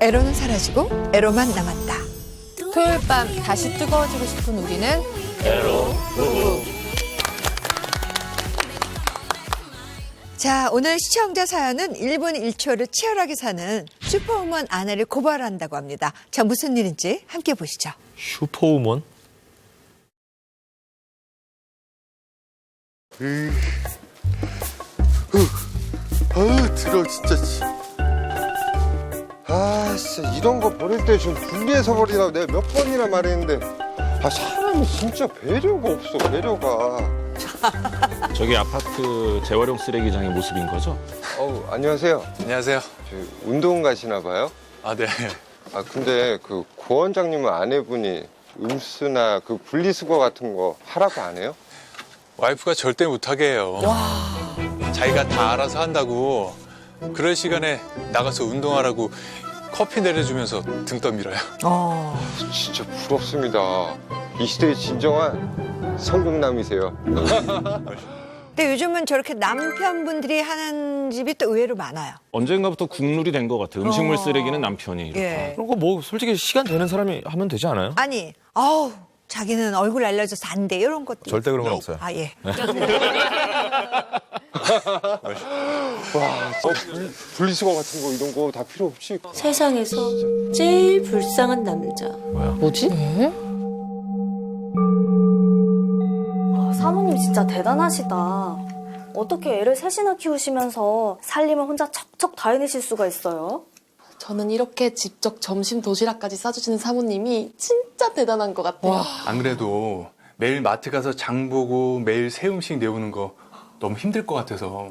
에로는 사라지고 에로만 남았다. 토요일 밤 다시 뜨거워지고 싶은 우리는 에로 부부. 자, 오늘 시청자 사연은 1분 1초를 치열하게 사는 슈퍼우먼 아내를 고발한다고 합니다. 자, 무슨 일인지 함께 보시죠. 슈퍼우먼? 들어 진짜. 진짜 이런 거 버릴 때 좀 분리해서 버리라고 내가 몇 번이나 말했는데 사람이 진짜 배려가 없어, 배려가. 저기 아파트 재활용 쓰레기장의 모습인 거죠? 안녕하세요. 안녕하세요. 운동 가시나 봐요? 아, 네. 근데 그 고원장님은 아내분이 음수나 그 분리수거 같은 거 하라고 안 해요? 와이프가 절대 못하게 해요. 자기가 다 알아서 한다고 그럴 시간에 나가서 운동하라고 커피 내려주면서 등 떠밀어요. 진짜 부럽습니다. 이 시대의 진정한 성공남이세요. 근데 요즘은 저렇게 남편분들이 하는 집이 또 의외로 많아요. 언젠가부터 국룰이 된 것 같아요. 음식물 쓰레기는 남편이. 이렇게. 예. 그런 거 뭐 솔직히 시간 되는 사람이 하면 되지 않아요? 아니, 자기는 얼굴 알려줘서 안 돼. 이런 것도. 절대 그런 건 없어요. 예. 분리수거 같은 거 이런 거 다 필요 없이. 세상에서 제일 불쌍한 남자. 뭐지? 사모님 진짜 대단하시다. 어떻게 애를 셋이나 키우시면서 살림을 혼자 척척 다 해내실 수가 있어요? 저는 이렇게 직접 점심 도시락까지 싸주시는 사모님이 진짜 대단한 것 같아요. 안 그래도 매일 마트 가서 장 보고 매일 새 음식 내오는 거 너무 힘들 것 같아서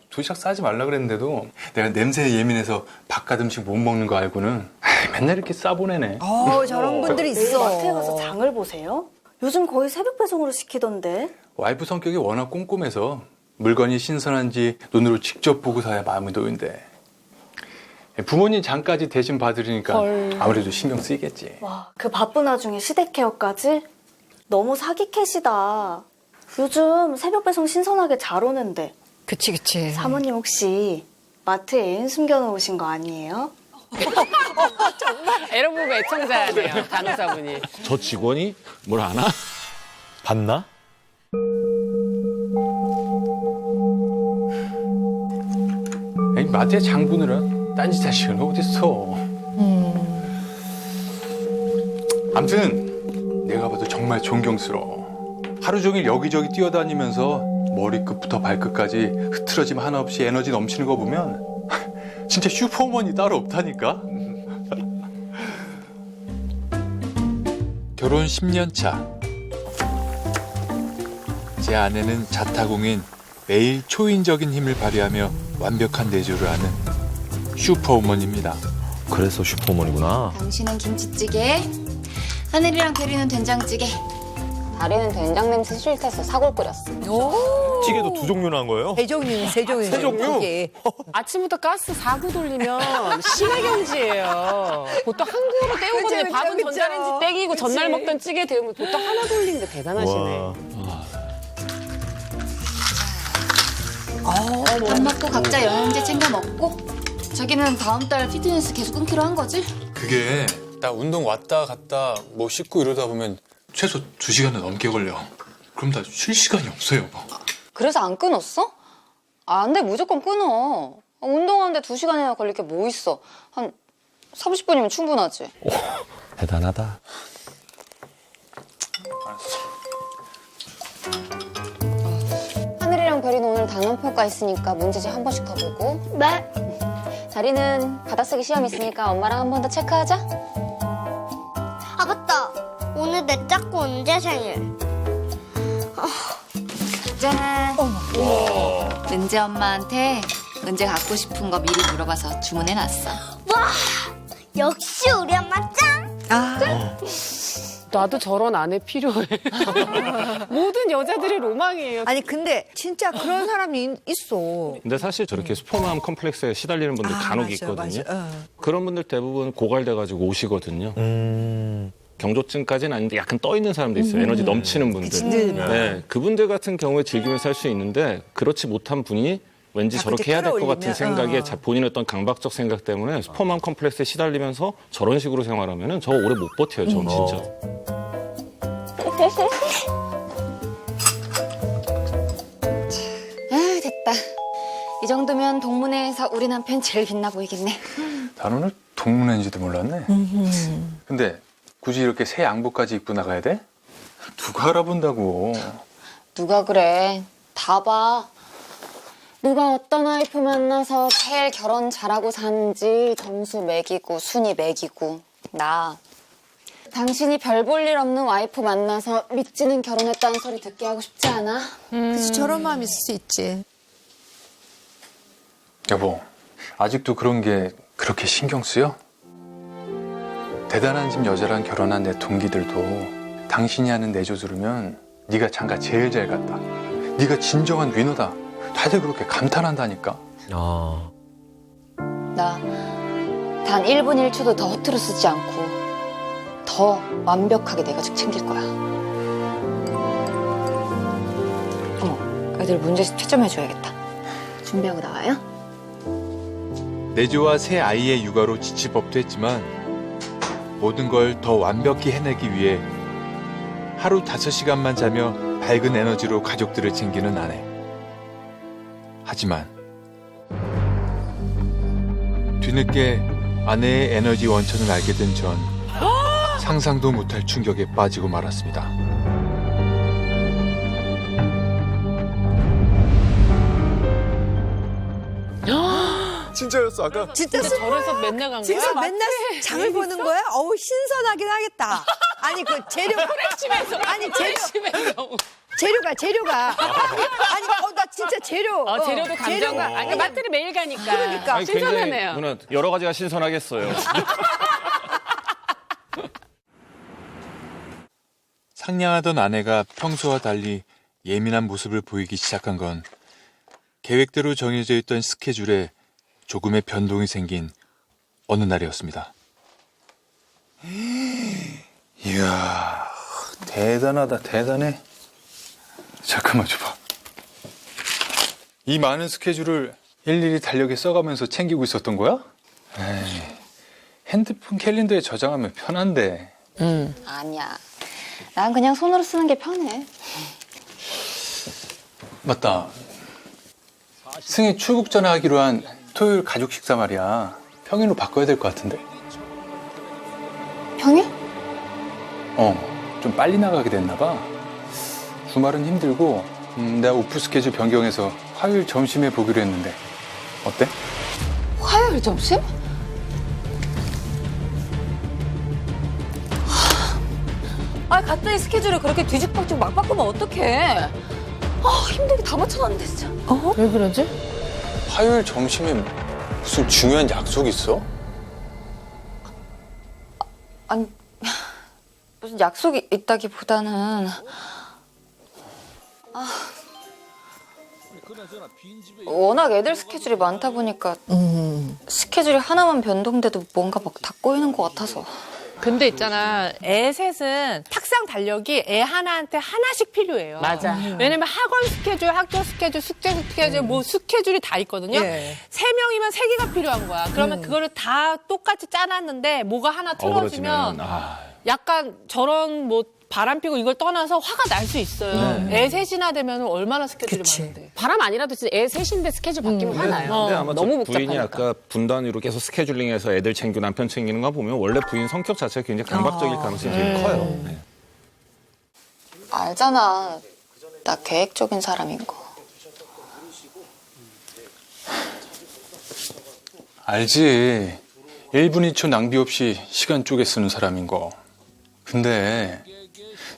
도시락 싸지 말라 그랬는데도 내가 냄새에 예민해서 바깥 음식 못 먹는 거 알고는 맨날 이렇게 싸보내네. 저런 분들이 매일 있어. 마트에 가서 장을 보세요? 요즘 거의 새벽 배송으로 시키던데. 와이프 성격이 워낙 꼼꼼해서 물건이 신선한지 눈으로 직접 보고 사야 마음이 놓인대. 부모님 장까지 대신 봐드리니까 아무래도 신경 쓰이겠지. 와, 그 바쁜 와중에 시댁 케어까지? 너무 사기캐시다. 요즘 새벽 배송 신선하게 잘 오는데. 그치. 사모님 혹시 마트에 애인 숨겨놓으신 거 아니에요? 에로 부부 애청자네요, 간호사분이. 저 직원이 뭘 아나? 봤나? 마트에 장 보느라 딴짓할 시간이 어딨어. 암튼 내가 봐도 정말 존경스러워. 하루 종일 여기저기 뛰어다니면서 머리끝부터 발끝까지 흐트러짐 하나 없이 에너지 넘치는 거 보면 진짜 슈퍼우먼이 따로 없다니까. 결혼 10년 차. 제 아내는 자타공인 매일 초인적인 힘을 발휘하며 완벽한 내조를 하는 슈퍼우먼입니다. 그래서 슈퍼우먼이구나. 당신은 김치찌개, 하늘이랑 대리는 된장찌개, 다리는 된장 냄새 싫대서 사골 끓였어. 찌개도 두 종류나 한 거예요? 세 종류. 세 종류? 아침부터 가스 4구 돌리면 심해경지예요. 보통 한 그릇 때우거든요. 그쵸, 밥은 그쵸. 전자레인지 땡기고 전날 먹던 찌개 데우면 보통 하나 돌리는데 대단하시네. 와. 밥 먹고 각자 영양제 챙겨 먹고 자기는 다음 달 피트니스 계속 끊기로 한 거지? 그게 나 운동 왔다 갔다 뭐 씻고 이러다 보면 최소 2시간은 넘게 걸려. 그럼 나 쉴 시간이 없어요. 그래서 안 끊었어? 안 돼, 무조건 끊어. 운동하는데 2시간이나 걸릴 게 뭐 있어. 한 30분이면 충분하지. 대단하다. 하늘이랑 별이는 오늘 당연평가 있으니까 문제집 한 번씩 더 보고. 네. 다리는 받아쓰기 시험 있으니까 엄마랑 한 번 더 체크하자. 아, 맞다. 오늘 내 짝꿍 은재 생일. 짠. 은재 엄마한테 은재 갖고 싶은 거 미리 물어봐서 주문해놨어. 와, 역시 우리 엄마 짱! 나도 저런 아내 필요해. 모든 여자들의 로망이에요. 아니, 근데 진짜 그런 사람이 있어. 근데 사실 저렇게 슈퍼맘 컴플렉스에 시달리는 분들 간혹 맞아, 있거든요. 맞아. 그런 분들 대부분 고갈돼가지고 오시거든요. 경조증까지는 아닌데 약간 떠 있는 사람도 있어요. 에너지 넘치는 분들. 진들. 네, 그분들 같은 경우에 즐기면서 살 수 있는데 그렇지 못한 분이 왠지 자꾸 저렇게 해야 될 것 같은 끌어올리면, 생각에 본인의 어떤 강박적 생각 때문에 슈퍼맘 컴플렉스에 시달리면서 저런 식으로 생활하면은 저 오래 못 버텨요. 저는 진짜. 아, 됐다. 이 정도면 동문회에서 우리 남편 제일 빛나 보이겠네. 난 오늘 동문회인지도 몰랐네. 근데 굳이 이렇게 새 양복까지 입고 나가야 돼? 누가 알아본다고. 누가 그래. 다 봐. 누가 어떤 와이프 만나서 제일 결혼 잘하고 사는지 점수 매기고 순위 매기고. 나. 당신이 별 볼 일 없는 와이프 만나서 믿지는 결혼했다는 소리 듣게 하고 싶지 않아? 그치, 저런 마음 있을 수 있지. 여보, 아직도 그런 게 그렇게 신경 쓰여? 대단한 집 여자랑 결혼한 내 동기들도 당신이 하는 내조 들으면 네가 장가 제일 잘 갔다. 네가 진정한 위너다. 다들 그렇게 감탄한다니까. 아. 나 단 1분 1초도 더 허투루 쓰지 않고 더 완벽하게 내 가족 챙길 거야. 어머, 애들 문제집 채점해줘야겠다. 준비하고 나와요? 내조와 새 아이의 육아로 지칠 법도 했지만 모든 걸 더 완벽히 해내기 위해 하루 5시간만 자며 밝은 에너지로 가족들을 챙기는 아내. 하지만 뒤늦게 아내의 에너지 원천을 알게 된 전 상상도 못할 충격에 빠지고 말았습니다. 진짜였어 아까? 진짜 저래서 맨날 간 거야? 진짜 마트에 맨날 장을 보는 거야? 어우, 신선하긴 하겠다. 아니, 그 재료. 아니, 재료가. 아니, 나 진짜 재료. 재료도 감정. 재료가. 아니, 마트를 매일 가니까. 그러니까. 아니, 굉장히 신선하네요. 누나 여러 가지가 신선하겠어요. 상냥하던 아내가 평소와 달리 예민한 모습을 보이기 시작한 건 계획대로 정해져 있던 스케줄에 조금의 변동이 생긴 어느 날이었습니다. 이야, 대단하다, 대단해. 잠깐만 줘봐. 이 많은 스케줄을 일일이 달력에 써가면서 챙기고 있었던 거야? 에이, 핸드폰 캘린더에 저장하면 편한데. 아니야. 난 그냥 손으로 쓰는 게 편해. 맞다. 승희 출국 전에 하기로 한 토요일 가족 식사 말이야. 평일로 바꿔야 될 것 같은데. 평일? 좀 빨리 나가게 됐나 봐. 주말은 힘들고 내가 오프 스케줄 변경해서 화요일 점심에 보기로 했는데 어때? 화요일 점심? 아, 갑자기 스케줄을 그렇게 뒤죽박죽 막 바꾸면 어떡해. 힘들게 다 맞춰놨는데 진짜. 왜 그러지? 화요일 점심에 무슨 중요한 약속 있어? 아니, 무슨 약속이 있다기보다는 워낙 애들 스케줄이 많다 보니까 스케줄이 하나만 변동돼도 뭔가 막 다 꼬이는 것 같아서. 근데 있잖아, 애 셋은 탁상 달력이 애 하나한테 하나씩 필요해요. 맞아. 왜냐면 학원 스케줄, 학교 스케줄, 숙제 스케줄, 뭐 스케줄이 다 있거든요. 예. 3명이면 3개가 필요한 거야. 그러면 그거를 다 똑같이 짜놨는데 뭐가 하나 틀어지면 약간 저런 뭐 바람 피고 이걸 떠나서 화가 날 수 있어요. 애 셋이나 되면 얼마나 스케줄이 많은데. 바람 아니라도 진짜 애 셋인데 스케줄 바뀌면 화나요. 근데 아마 너무 저 부인이 복잡하니까. 아까 분단위로 계속 스케줄링해서 애들 챙기고 남편 챙기는 거 보면 원래 부인 성격 자체가 굉장히 강박적일 가능성이 되게 커요. 네. 알잖아. 나 계획적인 사람인 거. 알지. 1분 2초 낭비 없이 시간 쪼개 쓰는 사람인 거. 근데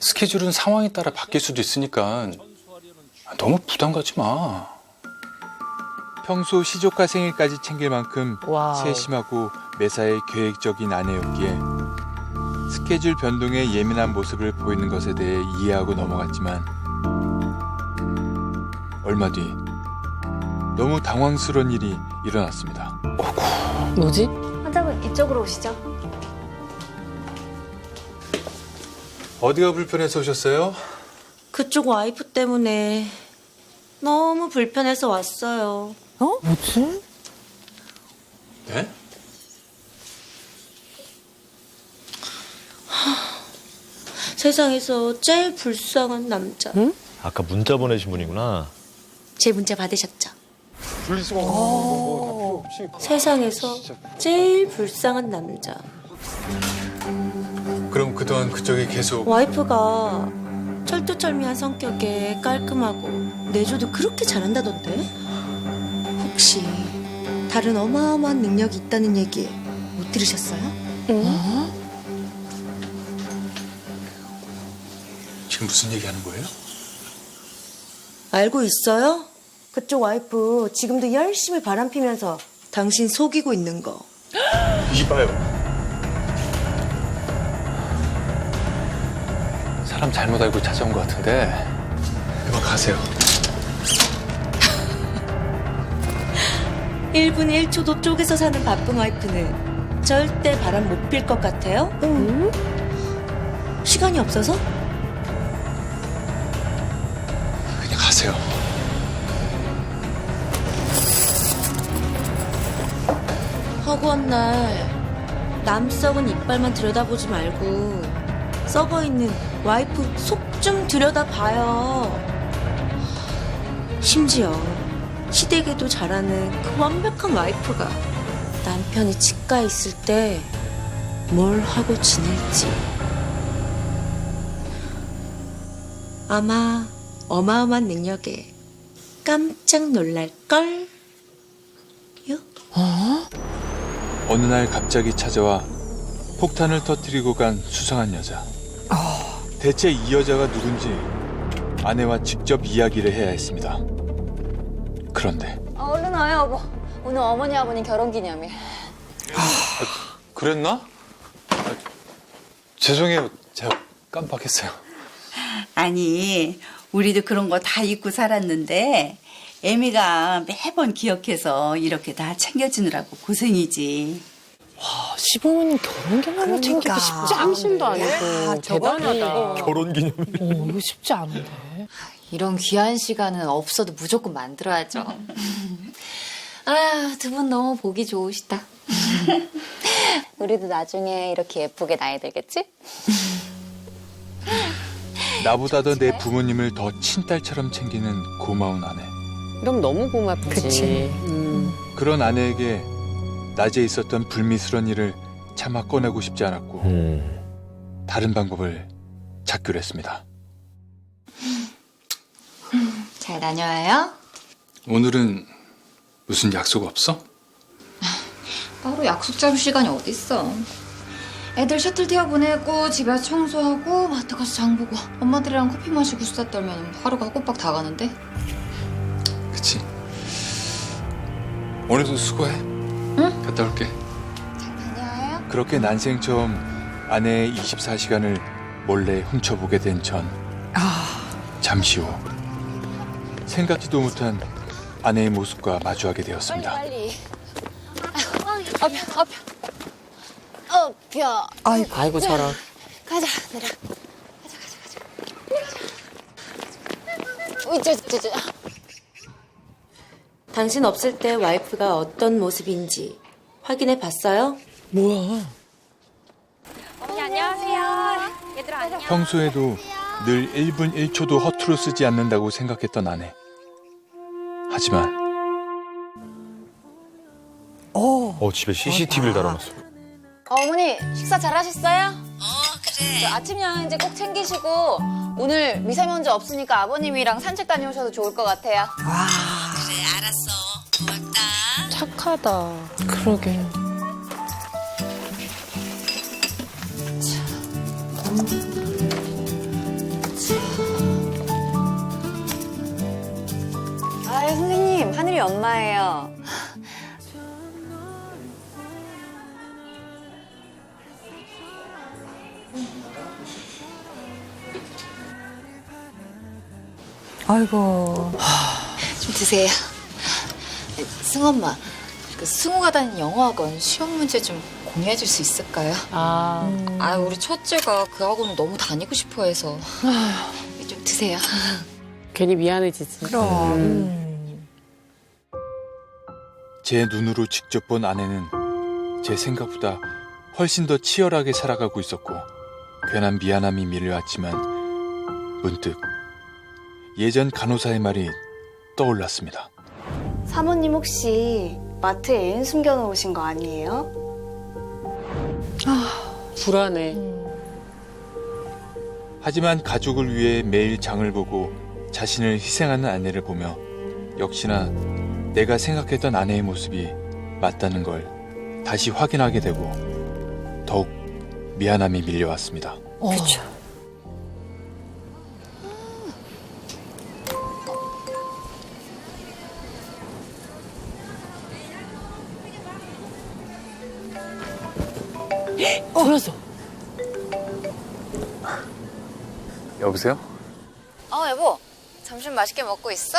스케줄은 상황에 따라 바뀔 수도 있으니까 너무 부담 갖지 마. 평소 시조카 생일까지 챙길 만큼 세심하고 매사에 계획적인 아내였기에 스케줄 변동에 예민한 모습을 보이는 것에 대해 이해하고 넘어갔지만 얼마 뒤 너무 당황스러운 일이 일어났습니다. 뭐지? 환자분 이쪽으로 오시죠. 어디가 불편해서 오셨어요? 그쪽 와이프 때문에 너무 불편해서 왔어요. 뭐지? 네? 세상에서 제일 불쌍한 남자. 아까 문자 보내신 분이구나. 제 문자 받으셨죠? 분리수거 뭐 필요 없이. 세상에서 제일 불쌍한 남자. 그럼 그동안 그쪽이 계속 와이프가 철두철미한 성격에 깔끔하고 내조도 그렇게 잘한다던데? 혹시 다른 어마어마한 능력이 있다는 얘기 못 들으셨어요? 지금 무슨 얘기하는 거예요? 알고 있어요? 그쪽 와이프 지금도 열심히 바람피면서 당신 속이고 있는 거. 이봐요. 사람 잘못 알고 찾아온 것 같은데 그만 가세요. 1분 1초도 쪼개서 사는 바쁜 와이프는 절대 바람 못 필 것 같아요? 시간이 없어서? 그냥 가세요. 허구한 날 남 썩은 이빨만 들여다보지 말고 썩어있는 와이프 속 좀 들여다봐요. 심지어 시댁에도 잘하는 그 완벽한 와이프가 남편이 치과에 있을 때 뭘 하고 지낼지 아마 어마어마한 능력에 깜짝 놀랄걸? 어느 날 갑자기 찾아와 폭탄을 터뜨리고 간 수상한 여자. 대체 이 여자가 누군지 아내와 직접 이야기를 해야 했습니다. 그런데 얼른 와요, 여보. 오늘 어머니 아버님 결혼기념일. 그랬나? 죄송해요. 제가 깜빡했어요. 아니, 우리도 그런 거 다 잊고 살았는데 애미가 매번 기억해서 이렇게 다 챙겨주느라고 고생이지. 시부모님 결혼기념일 챙기기 쉽지 않심도 아니고 대단하다. 결혼기념일. 이거 쉽지 않은데. 이런 귀한 시간은 없어도 무조건 만들어야죠. 아, 두 분 너무 보기 좋으시다. 우리도 나중에 이렇게 예쁘게 나이 들겠지? 나보다도 내 부모님을 더 친딸처럼 챙기는 고마운 아내. 그럼 너무 고맙지. 그치. 그런 아내에게 낮에 있었던 불미스러운 일을 차마 꺼내고 싶지 않았고 다른 방법을 찾기로 했습니다. 잘 다녀와요. 오늘은 무슨 약속 없어? 따로 약속 잡을 시간이 어딨어. 애들 셔틀 태워 보내고 집에 와서 청소하고 마트 가서 장 보고 엄마들이랑 커피 마시고 수다 떨면 하루가 꼬박 다 가는데. 그치. 오늘도 수고해. 응? 갔다 올게. 잘 다녀와요. 그렇게 난생 처음 아내의 24시간을 몰래 훔쳐보게 된 전. 잠시 후 생각지도 못한 아내의 모습과 마주하게 되었습니다. 빨리. 뼈. 아이고 저런. 가자, 내려. 가자. 저. 당신 없을 때 와이프가 어떤 모습인지 확인해 봤어요? 뭐야? 안녕하세요. 얘들아, 안녕. 평소에도 늘 1분 1초도 허투루 쓰지 않는다고 생각했던 아내. 하지만 집에 CCTV를 달아놨어. 어머니, 식사 잘하셨어요? 그래. 아침 양은 이제 꼭 챙기시고 오늘 미세먼지 없으니까 아버님이랑 산책 다녀오셔도 좋을 것 같아요. 그래, 알았어. 고맙다. 착하다. 그러게. 아, 선생님, 하늘이 엄마예요. 아이고. 좀 드세요. 승엄마, 그 승우가 다니는 영어학원 시험 문제 좀 공유해 줄 수 있을까요? 아, 우리 첫째가 그 학원 너무 다니고 싶어 해서. 좀 드세요. 괜히 미안해지지. 그럼. 제 눈으로 직접 본 아내는 제 생각보다 훨씬 더 치열하게 살아가고 있었고 괜한 미안함이 밀려왔지만 문득 예전 간호사의 말이 떠올랐습니다. 사모님 혹시 마트에 애인 숨겨놓으신 거 아니에요? 불안해. 하지만 가족을 위해 매일 장을 보고 자신을 희생하는 아내를 보며 역시나 내가 생각했던 아내의 모습이 맞다는 걸 다시 확인하게 되고 더욱 미안함이 밀려왔습니다. 그렇죠. 불었어. 여보세요? 여보. 점심 맛있게 먹고 있어?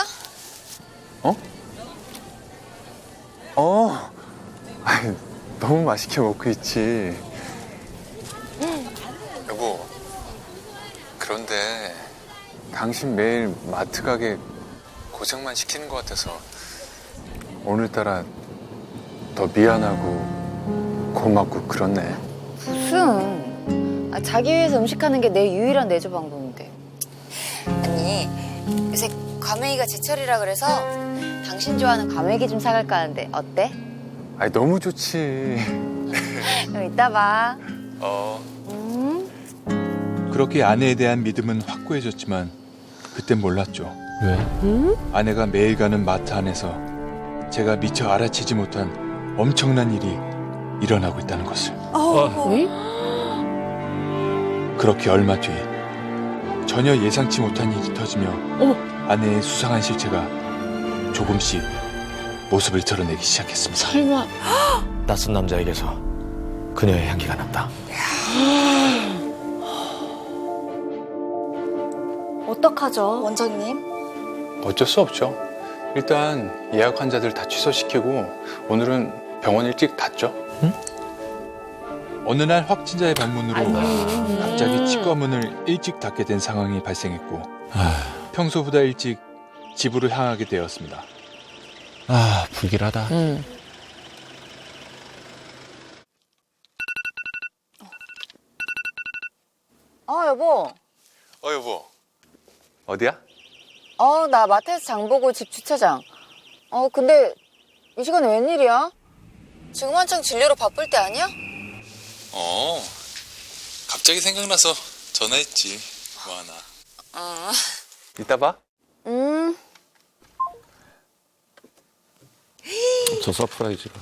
아이, 너무 맛있게 먹고 있지. 여보, 그런데 당신 매일 마트 가게 고생만 시키는 것 같아서 오늘따라 더 미안하고 고맙고 그렇네. 무슨? 자기 위해서 음식하는 게 내 유일한 내조 방법인데. 아니, 요새 과메기가 제철이라 그래서 당신 좋아하는 과메기 좀 사갈까 하는데 어때? 아이, 너무 좋지. 그럼 이따 봐. 그렇게 아내에 대한 믿음은 확고해졌지만 그땐 몰랐죠. 왜? 아내가 매일 가는 마트 안에서 제가 미처 알아채지 못한 엄청난 일이 일어나고 있다는 것을. 그렇게 얼마 뒤 전혀 예상치 못한 일이 터지며 아내의 수상한 실체가 조금씩 모습을 드러내기 시작했습니다. 설마. 낯선 남자에게서 그녀의 향기가 났다. 어떡하죠? 원장님? 어쩔 수 없죠. 일단 예약 환자들 다 취소시키고 오늘은 병원 일찍 닫죠. 어느 날 확진자의 방문으로 갑자기 치과 문을 일찍 닫게 된 상황이 발생했고 평소보다 일찍 집으로 향하게 되었습니다. 불길하다. 여보. 여보. 어디야? 나 마트에서 장 보고 집 주차장. 근데 이 시간에 웬일이야? 지금 한창 진료로 바쁠 때 아니야? 갑자기 생각나서 전화했지. 뭐 하나. 이따 봐. 저 서프라이즈가.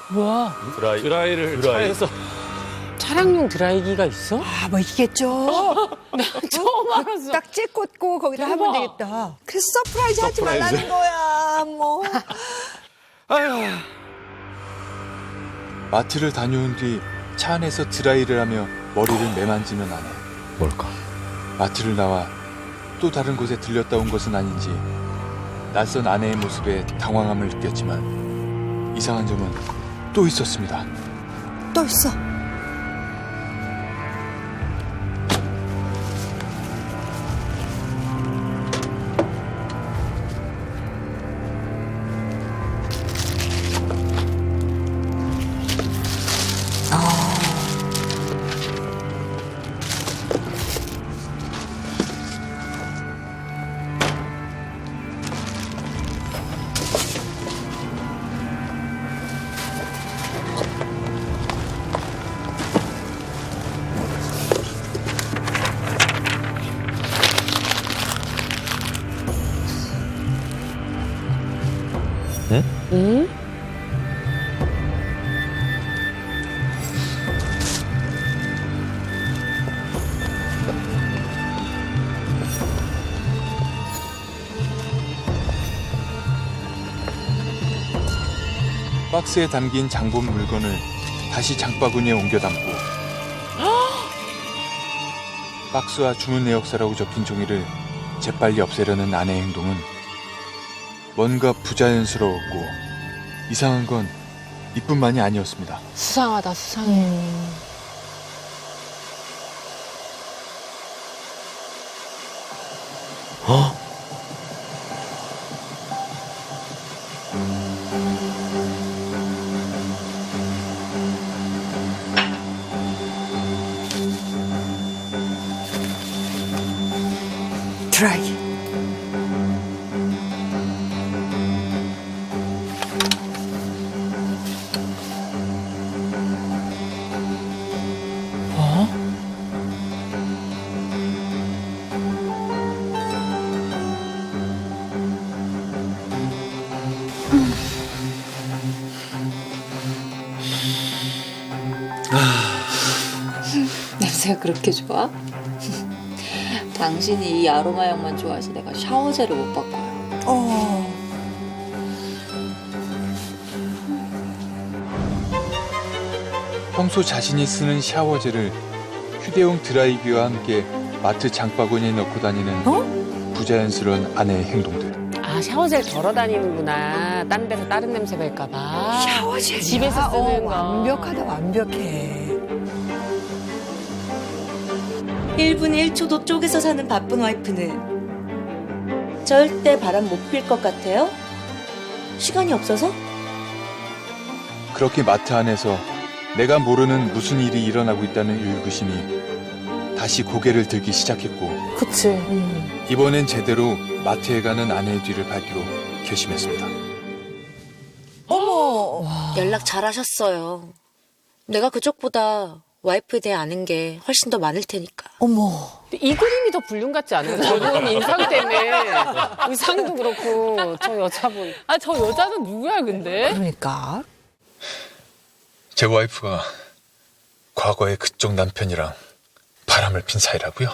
뭐야? 드라이를 차에서. 차량용 드라이기가 있어? 뭐 있겠죠. 처음 알았어. 딱지 꽂고 거기다 하면 되겠다. 그래서 서프라이즈 하지 말라는 거야. 뭐. 마트를 다녀온 뒤 차 안에서 드라이를 하며 머리를 매만지는 아내. 뭘까? 마트를 나와 또 다른 곳에 들렸다 온 것은 아닌지 낯선 아내의 모습에 당황함을 느꼈지만 이상한 점은 또 있었습니다. 또 있어. 응? 박스에 담긴 장본 물건을 다시 장바구니에 옮겨 담고 박스와 주문 내역서라고 적힌 종이를 재빨리 없애려는 아내의 행동은 뭔가 부자연스러웠고 이상한 건 이뿐만이 아니었습니다. 수상하다, 수상해. 드라이. 냄새가 그렇게 좋아? 당신이 이 아로마 향만 좋아해서 내가 샤워젤을 못 바꿔요. 평소 자신이 쓰는 샤워젤을 휴대용 드라이기와 함께 마트 장바구니에 넣고 다니는 부자연스러운 아내의 행동들. 아, 샤워젤 덜어 다니는구나. 다른 데서 다른 냄새 뵐까봐. 샤워젤 집에서 쓰는 거. 완벽하다, 완벽해. 1분 1초도 쪼개서 사는 바쁜 와이프는 절대 바람 못 필 것 같아요? 시간이 없어서? 그렇게 마트 안에서 내가 모르는 무슨 일이 일어나고 있다는 의구심이 다시 고개를 들기 시작했고 그치. 이번엔 제대로 마트에 가는 아내의 뒤를 밟기로 결심했습니다. 어머. 연락 잘하셨어요. 내가 그쪽보다 와이프에 대해 아는 게 훨씬 더 많을 테니까. 어머. 이 그림이 더 불륜 같지 않아요? 저분 인상 때문에. 의상도 그렇고, 저 여자분. 아, 저 여자는 누구야, 근데? 그러니까. 제 와이프가 과거에 그쪽 남편이랑 바람을 핀 사이라고요?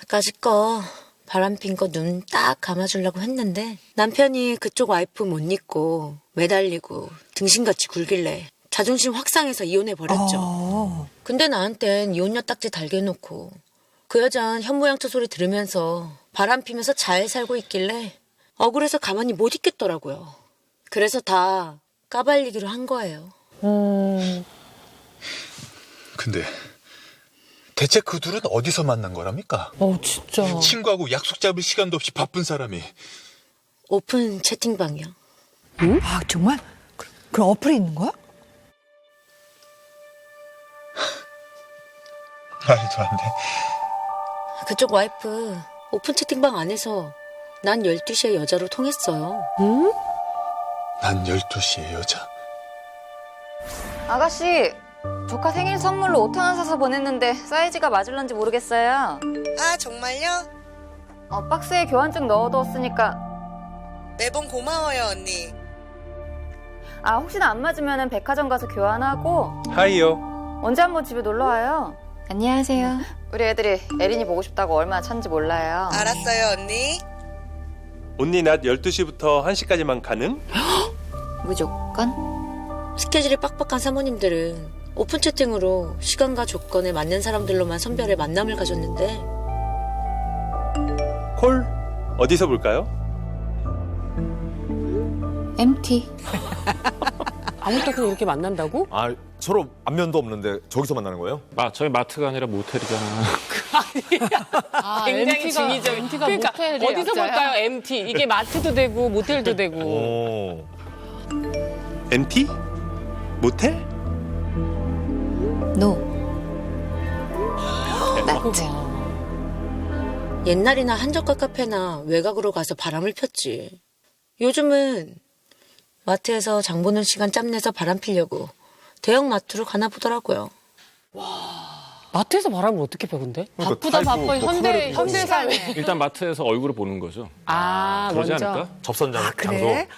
아까짓 거 바람핀 거 눈 딱 감아주려고 했는데 남편이 그쪽 와이프 못 잊고 매달리고 등신같이 굴길래 자존심 확 상해서 이혼해버렸죠. 근데 나한텐 이혼녀 딱지 달게 해놓고 그 여잔 현모양처 소리 들으면서 바람피면서 잘 살고 있길래 억울해서 가만히 못 있겠더라고요. 그래서 다 까발리기로 한 거예요. 근데 대체 그 둘은 어디서 만난 거랍니까? 진짜. 친구하고 약속 잡을 시간도 없이 바쁜 사람이. 오픈 채팅방이요. 아, 정말? 그럼 어플이 있는 거야? 말도 안 돼. 그쪽 와이프 오픈 채팅방 안에서 난 12시에 여자로 통했어요. 난 12시에 여자. 아가씨, 조카 생일 선물로 옷 하나 사서 보냈는데 사이즈가 맞을런지 모르겠어요. 아, 정말요? 박스에 교환증 넣어뒀으니까. 매번 고마워요, 언니. 아, 혹시나 안 맞으면 백화점 가서 교환하고. 하이요. 언제 한번 집에 놀러와요. 안녕하세요. 우리 애들이 에린이 보고 싶다고 얼마나 찾는지 몰라요. 알았어요, 언니. 언니 낮 12시부터 1시까지만 가능? 무조건? 스케줄이 빡빡한 사모님들은 오픈 채팅으로 시간과 조건에 맞는 사람들로만 선별해 만남을 가졌는데 콜? 어디서 볼까요? MT. 아무 때나 이렇게 만난다고? 아, 서로 안면도 없는데 저기서 만나는 거예요? 저희 마트가 아니라 모텔이잖아. 아, 굉장히 MT가, 중의적. MT가 그러니까 모텔이 어디서 약자야? 볼까요, MT? 이게 마트도 되고, 모텔도 되고. 오. MT? 모텔? 노. 마트. 옛날이나 한적과 카페나 외곽으로 가서 바람을 폈지. 요즘은 마트에서 장 보는 시간 짬내서 바람 피려고 대형 마트로 가나 보더라고요. 마트에서 바람을 어떻게 펴, 근데? 그러니까 바쁘다, 타입도 바빠. 뭐 현대 삶에. 일단 마트에서 얼굴을 보는 거죠. 아, 그러지 먼저. 않을까? 접선 장소. 그래?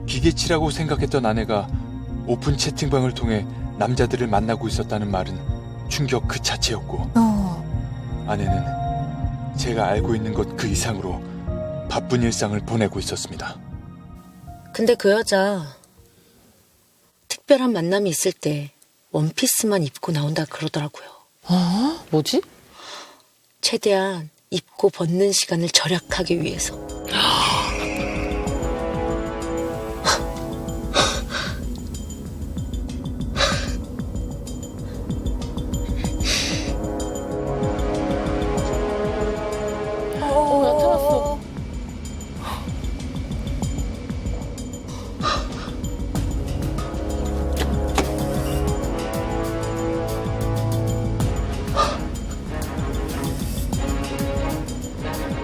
기계치라고 생각했던 아내가 오픈 채팅방을 통해 남자들을 만나고 있었다는 말은 충격 그 자체였고 아내는 제가 알고 있는 것 그 이상으로 바쁜 일상을 보내고 있었습니다. 근데 그 여자 특별한 만남이 있을 때 원피스만 입고 나온다 그러더라고요. 뭐지? 최대한 입고 벗는 시간을 절약하기 위해서.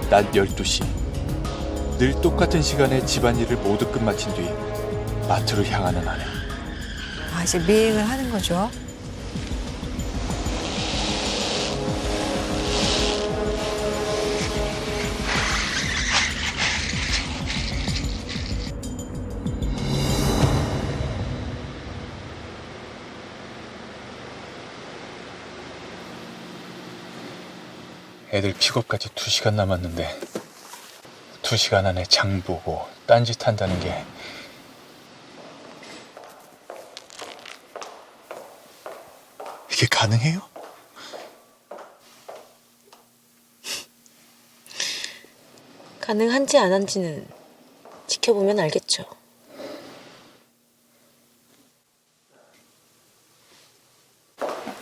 낮 12시. 늘 똑같은 시간에 집안일을 모두 끝마친 뒤 마트로 향하는 아내. 아, 이제 미행을 하는 거죠. 애들 픽업까지 2시간 남았는데 2시간 안에 장 보고 딴짓 한다는 게 이게 가능해요? 가능한지 안 한지는 지켜보면 알겠죠.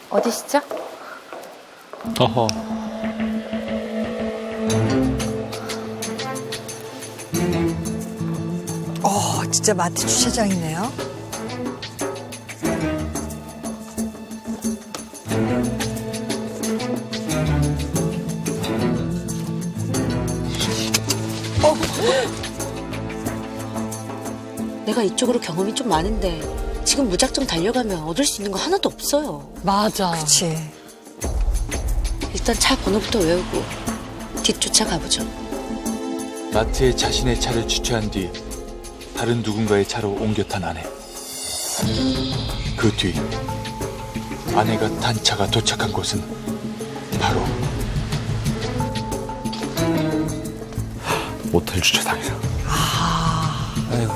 어디시죠? 어허. 진짜 마트 주차장이네요. 내가 이쪽으로 경험이 좀 많은데 지금 무작정 달려가면 얻을 수 있는 거 하나도 없어요. 맞아. 그치. 일단 차 번호부터 외우고 뒤쫓아 가보죠. 마트에 자신의 차를 주차한 뒤 다른 누군가의 차로 옮겨 탄 아내. 그 뒤 아내가 탄 차가 도착한 곳은 바로 모텔 주차장이다. 아이고.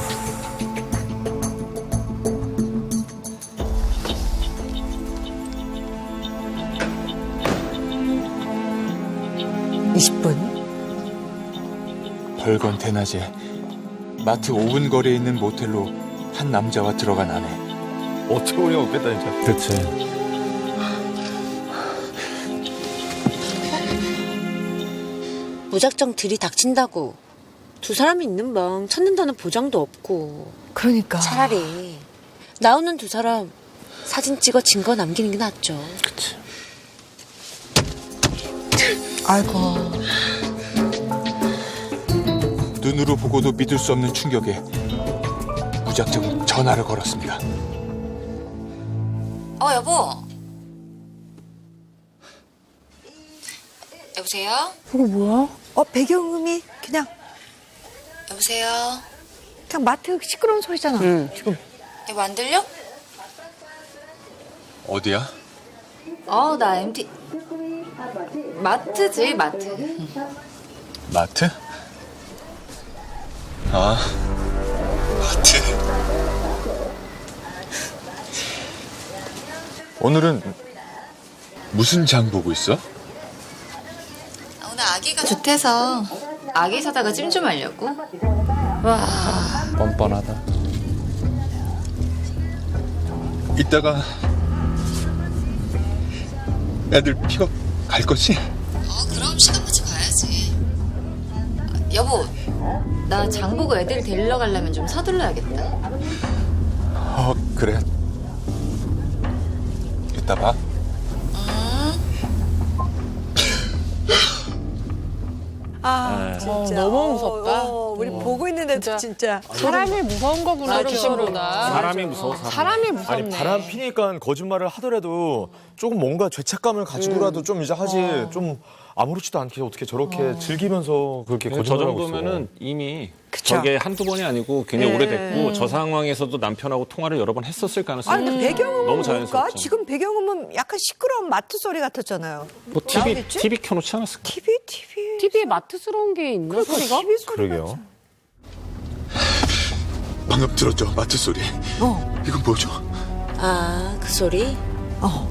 벌건 대낮에 마트 5분 거리에 있는 모텔로 한 남자와 들어간 아내. 어떻게 보면 없겠다 진짜. 그치. 무작정 들이닥친다고 두 사람이 있는 방 찾는다는 보장도 없고. 그러니까. 차라리 나오는 두 사람 사진 찍어 증거 남기는 게 낫죠. 그치. 아이고. 눈으로 보고도 믿을 수 없는 충격에 무작정 전화를 걸었습니다. 여보. 여보세요? 그거 뭐야? 배경음이 그냥 여보세요? 그냥 마트 시끄러운 소리잖아. 지금. 이거 안 들려? 어디야? 나 MT 마트지 마트. 마트? 아, 마트. 오늘은 무슨 장 보고 있어? 오늘 아기가 좋대서 아기 사다가 찜 좀 하려고. 와. 뻔뻔하다. 이따가 애들 픽업 갈 거지? 그럼 시간 맞춰 가야지. 여보, 나 장 보고 애들 데리러 가려면 좀 서둘러야겠다. 그래. 이따 봐. 진짜. 너무 무섭다. 우리 보고 있는데도 진짜. 사람이 무서운 거구나, 귀신보다. 사람이 무서워. 사람이 무섭네. 아니 바람 피니까 거짓말을 하더라도 조금 뭔가 죄책감을 가지고라도 좀 이제 하지 좀 아무렇지도 않게 어떻게 저렇게 즐기면서 그렇게 저 거짓말하고 있어. 정도면은 이미 그쵸. 저게 한두 번이 아니고 굉장히 오래됐고 저 상황에서도 남편하고 통화를 여러 번 했었을 가능성이 아니, 그 배경음은 너무 뭘까? 자연스럽죠. 지금 배경음은 약간 시끄러운 마트 소리 같았잖아요. 뭐 TV 켜놓지 않았을까? TV에 마트스러운 게 있나, 소리가? TV 소리 그러게요. 방금 들었죠? 마트 소리. 이건 뭐죠? 그 소리?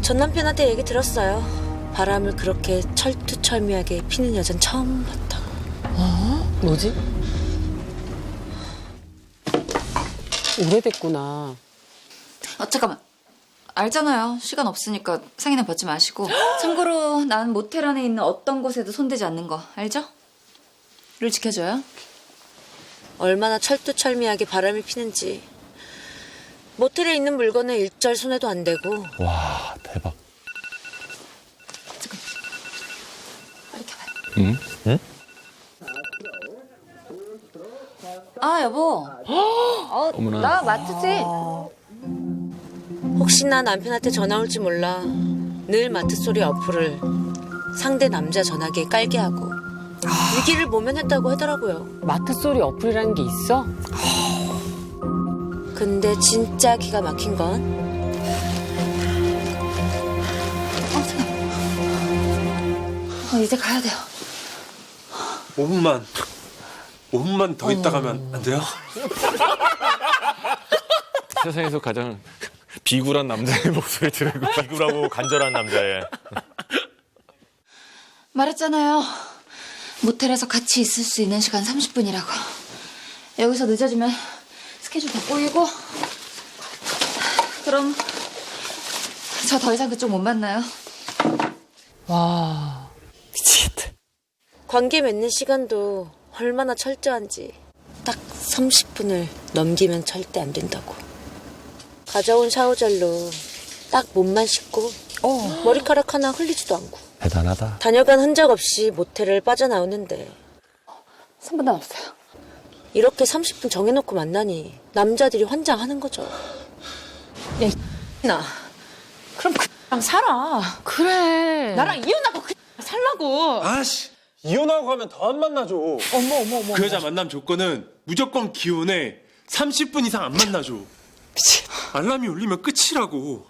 전 남편한테 얘기 들었어요. 바람을 그렇게 철두철미하게 피는 여잔 처음 봤다고. 뭐지? 오래됐구나. 잠깐만. 알잖아요. 시간 없으니까 상의는 받지 마시고. 참고로 난 모텔 안에 있는 어떤 곳에도 손대지 않는 거 알죠? 룰 지켜줘요. 얼마나 철두철미하게 바람을 피는지. 모텔에 있는 물건은 일절 손해도 안 되고. 와, 대박. 빨리 켜봐요. 응? 아, 여보. 어머나. 나 마트지. 혹시나 남편한테 전화 올지 몰라 늘 마트 소리 어플을 상대 남자 전화기에 깔게 하고 위기를 모면했다고 하더라고요. 마트 소리 어플이라는 게 있어? 근데 진짜 기가 막힌 건 이제 가야 돼요. 5분만 더 있다 가면 안 돼요? 세상에서 가장 비굴한 남자의 목소리 들고 비굴하고 간절한 남자의. 말했잖아요. 모텔에서 같이 있을 수 있는 시간 30분이라고. 여기서 늦어지면 스케줄 다 꼬이고. 그럼 저 더 이상 그쪽 못 만나요. 와, 미치겠다. 관계 맺는 시간도 얼마나 철저한지 딱 30분을 넘기면 절대 안 된다고. 가져온 샤워젤로 딱 몸만 씻고 머리카락 하나 흘리지도 않고 대단하다. 다녀간 흔적 없이 모텔을 빠져나오는데 3분 남았어요. 이렇게 30분 정해놓고 만나니 남자들이 환장하는 거죠. 야, 나 그럼 그랑 살아. 그래. 나랑 이혼하고 그 살라고. 아씨, 이혼하고 하면 더 안 만나줘. 어머. 그 여자 만남 조건은 무조건 기혼해. 30분 이상 안 만나줘. 알람이 울리면 끝이라고.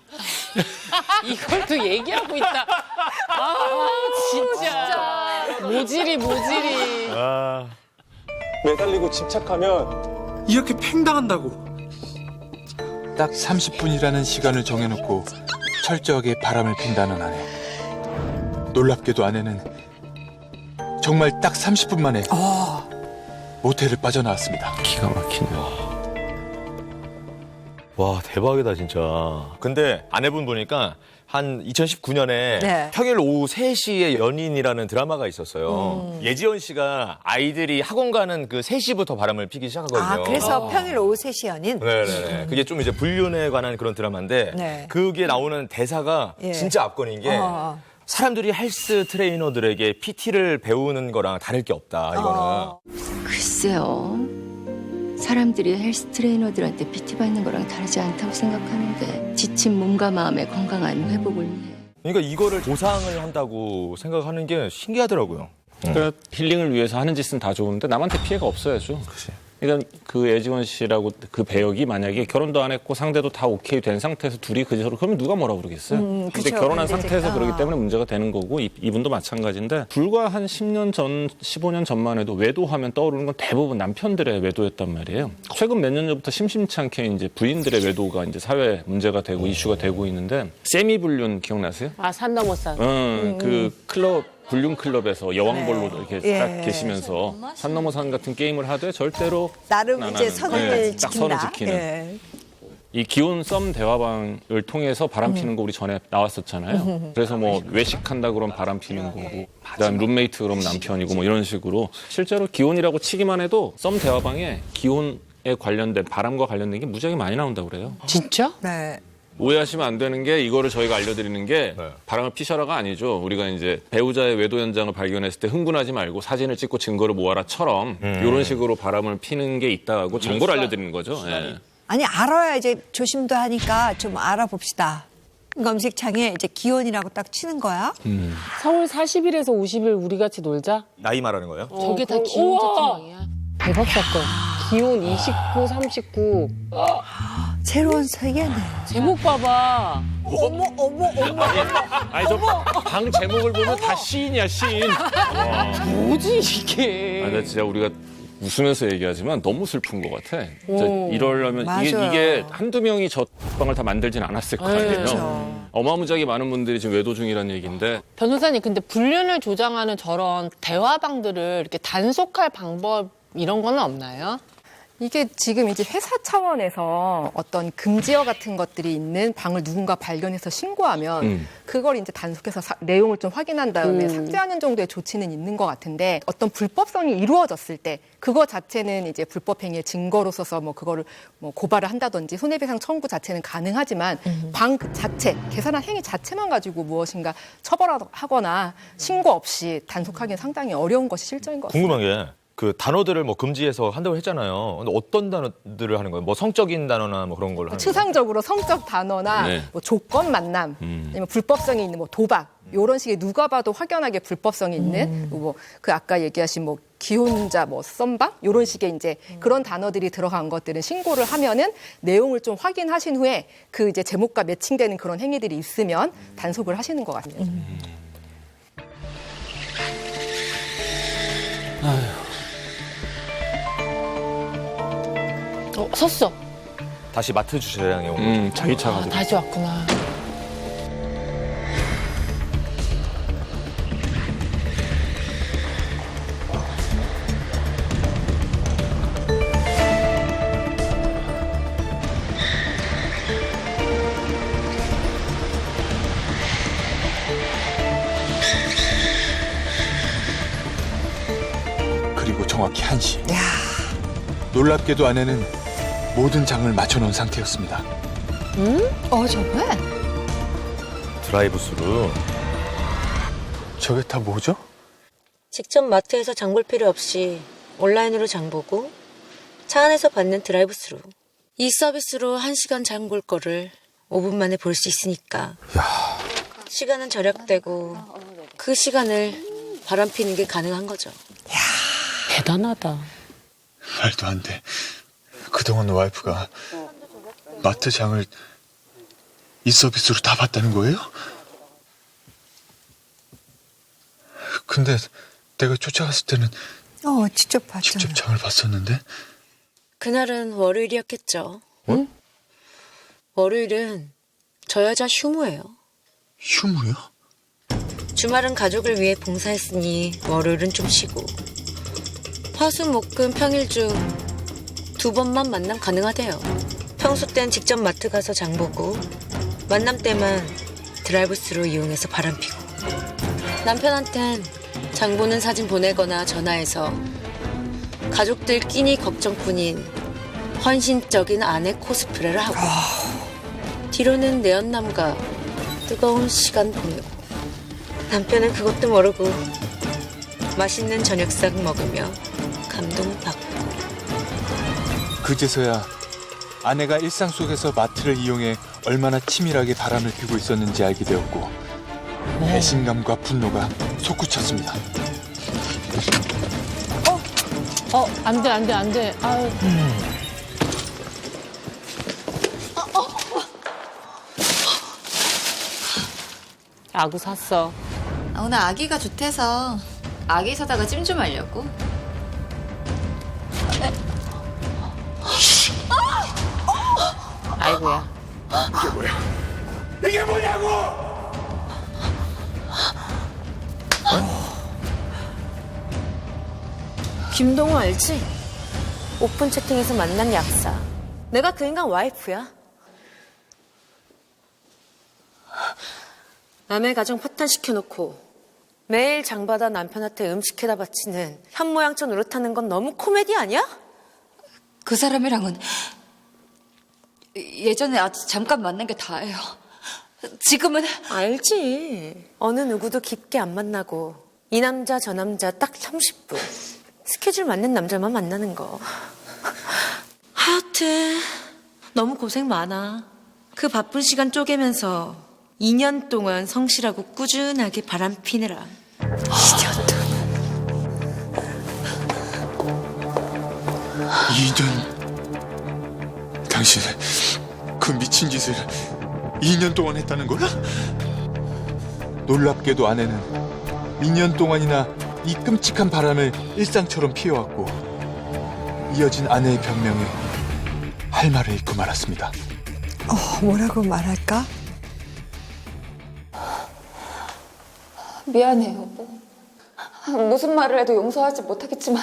이걸 또 얘기하고 있다. 아, 진짜. 모질이. 매달리고 집착하면 이렇게 팽당한다고. 딱 30분이라는 시간을 정해놓고 철저하게 바람을 핀다는 아내. 놀랍게도 아내는 정말 딱 30분 만에 모텔을 빠져나왔습니다. 기가 막히네. 와, 대박이다, 진짜. 근데 아내분 보니까 한 2019년에 네. 평일 오후 3시에 연인이라는 드라마가 있었어요. 예지연 씨가 아이들이 학원 가는 그 3시부터 바람을 피기 시작하거든요. 아, 그래서 평일 오후 3시 연인? 네네. 그게 좀 이제 불륜에 관한 그런 드라마인데 네. 그게 나오는 대사가 예. 진짜 압권인 게 사람들이 헬스 트레이너들에게 PT를 배우는 거랑 다를 게 없다, 이거는. 글쎄요. 사람들이 헬스 트레이너들한테 PT 받는 거랑 다르지 않다고 생각하는데 지친 몸과 마음의 건강한 회복을 위해. 그러니까 이거를 보상을 한다고 생각하는 게 신기하더라고요. 그러니까 힐링을 위해서 하는 짓은 다 좋은데 남한테 피해가 없어야죠. 그러니까 그 애지원 씨라고 그 배역이 만약에 결혼도 안 했고 상대도 다 오케이 된 상태에서 둘이 그저로 그러면 누가 뭐라 그러겠어요. 근데 그쵸. 결혼한 근데 상태에서 이제, 그러기 때문에 문제가 되는 거고 이분도 마찬가지인데 불과 한 10년 전, 15년 전만 해도 외도하면 떠오르는 건 대부분 남편들의 외도였단 말이에요. 최근 몇 년 전부터 심심치 않게 이제 부인들의 외도가 이제 사회 문제가 되고 이슈가 되고 있는데 세미 불륜 기억나세요? 아, 산 넘어 산. 그 클럽 불륜 클럽에서 여왕벌로 이렇게 예. 딱 계시면서 산 넘어 산 같은 게임을 하되 절대로 나름 안 이제 하는, 선을 딱 지킨다. 선을 지키는. 예. 이 기혼 썸 대화방을 통해서 바람 피는 거 우리 전에 나왔었잖아요. 그래서 뭐 외식한다 그러면 바람 피는 거고, 그다음 룸메이트 그러면 남편이고 뭐 이런 식으로 실제로 기혼이라고 치기만 해도 썸 대화방에 기혼에 관련된 바람과 관련된 게 무지하게 많이 나온다고 그래요. 진짜? 네. 오해하시면 안 되는 게 이거를 저희가 알려드리는 게 바람을 피셔라가 아니죠. 우리가 이제 배우자의 외도 현장을 발견했을 때 흥분하지 말고 사진을 찍고 증거를 모아라처럼 이런 식으로 바람을 피는 게 있다고 정보를 알려드리는 거죠. 예. 아니, 알아야 이제 조심도 하니까 좀 알아봅시다. 검색창에 이제 기혼이라고 딱 치는 거야. 서울 40일에서 50일 우리 같이 놀자? 나이 말하는 거예요? 저게 다 기혼 채팅방이야. 대박 사건. 기혼 29, 39. 새로운 세계네. 제목 봐봐. 어머. 아니, 저 방 제목을 보면 다 시인이야, 시인. 뭐지 이게. 나 진짜 우리가 웃으면서 얘기하지만 너무 슬픈 것 같아. 진짜 이러려면 맞아요. 이게 한두 명이 저 방을 다 만들진 않았을 거 아니에요. 그렇죠. 어마무지하게 많은 분들이 지금 외도 중이라는 얘기인데 변호사님, 근데 불륜을 조장하는 저런 대화방들을 이렇게 단속할 방법 이런 거는 없나요? 이게 지금 이제 회사 차원에서 어떤 금지어 같은 것들이 있는 방을 누군가 발견해서 신고하면 그걸 이제 단속해서 내용을 좀 확인한 다음에 삭제하는 정도의 조치는 있는 것 같은데 어떤 불법성이 이루어졌을 때 그거 자체는 이제 불법 행위의 증거로 써서 뭐 그거를 뭐 고발을 한다든지 손해배상 청구 자체는 가능하지만 방 그 자체, 계산한 행위 자체만 가지고 무엇인가 처벌하거나 신고 없이 단속하기는 상당히 어려운 것이 실정인 것 같습니다. 궁금한 게 그 단어들을 뭐 금지해서 한다고 했잖아요. 근데 어떤 단어들을 하는 거예요? 뭐 성적인 단어나 뭐 그런 걸로 하는 거예요? 추상적으로 성적 단어나 네. 뭐 조건 만남, 아니면 불법성이 있는 뭐 도박 이런 식의 누가 봐도 확연하게 불법성이 있는 뭐 그 아까 얘기하신 뭐 기혼자 뭐 썸방 이런 식의 이제 그런 단어들이 들어간 것들은 신고를 하면은 내용을 좀 확인하신 후에 그 이제 제목과 매칭되는 그런 행위들이 있으면 단속을 하시는 것 같아요. 섰어. 다시 마트 주차장에 온 거죠. 자기 차가. 다시 왔구나. 그리고 정확히 1시. 놀랍게도 아내는 모든 장을 맞춰놓은 상태였습니다. 정말? 드라이브스루. 저게 다 뭐죠? 직접 마트에서 장 볼 필요 없이 온라인으로 장 보고 차 안에서 받는 드라이브스루. 이 서비스로 1시간 장 볼 거를 5분 만에 볼 수 있으니까 시간은 절약되고 그 시간을 바람피는 게 가능한 거죠. 대단하다. 말도 안 돼. 그동안 와이프가 마트 장을 이 서비스로 다 봤다는 거예요? 근데 내가 쫓아갔을 때는 직접 봤잖아. 직접 장을 봤었는데. 그날은 월요일이었겠죠. 월요일은 저 여자 휴무예요. 휴무요? 주말은 가족을 위해 봉사했으니 월요일은 좀 쉬고 화수 목금 평일 중 2번만 만남 가능하대요. 평소 땐 직접 마트 가서 장 보고 만남 때만 드라이브스루 이용해서 바람피고 남편한텐 장 보는 사진 보내거나 전화해서 가족들 끼니 걱정뿐인 헌신적인 아내 코스프레를 하고 뒤로는 내연남과 뜨거운 시간 보내고 남편은 그것도 모르고 맛있는 저녁상 먹으며 감동받고 그제서야 아내가 일상 속에서 마트를 이용해 얼마나 치밀하게 바람을 피고 있었는지 알게 되었고 배신감과 분노가 솟구쳤습니다. 안 돼. 아유. 아구 샀어. 오늘 아기가 좋대서 아기 사다가 찜 좀 하려고. 아이고야. 이게 뭐야? 이게 뭐냐고! 김동호 알지? 오픈 채팅에서 만난 약사. 내가 그 인간 와이프야. 남의 가정 파탄시켜놓고 매일 장받아 남편한테 음식해다 바치는 현모양처 노릇하는 건 너무 코미디 아니야? 그 사람이랑은 예전에 아주 잠깐 만난 게 다예요. 지금은 알지. 어느 누구도 깊게 안 만나고 이 남자 저 남자 딱 30분. 스케줄 맞는 남자만 만나는 거. 하여튼 너무 고생 많아. 그 바쁜 시간 쪼개면서 2년 동안 성실하고 꾸준하게 바람피느라. 2년? 당신 그 미친 짓을 2년 동안 했다는 거야? 놀랍게도 아내는 2년 동안이나 이 끔찍한 바람을 일상처럼 피해왔고 이어진 아내의 변명에 할 말을 잃고 말았습니다. 뭐라고 말할까? 미안해 여보. 무슨 말을 해도 용서하지 못하겠지만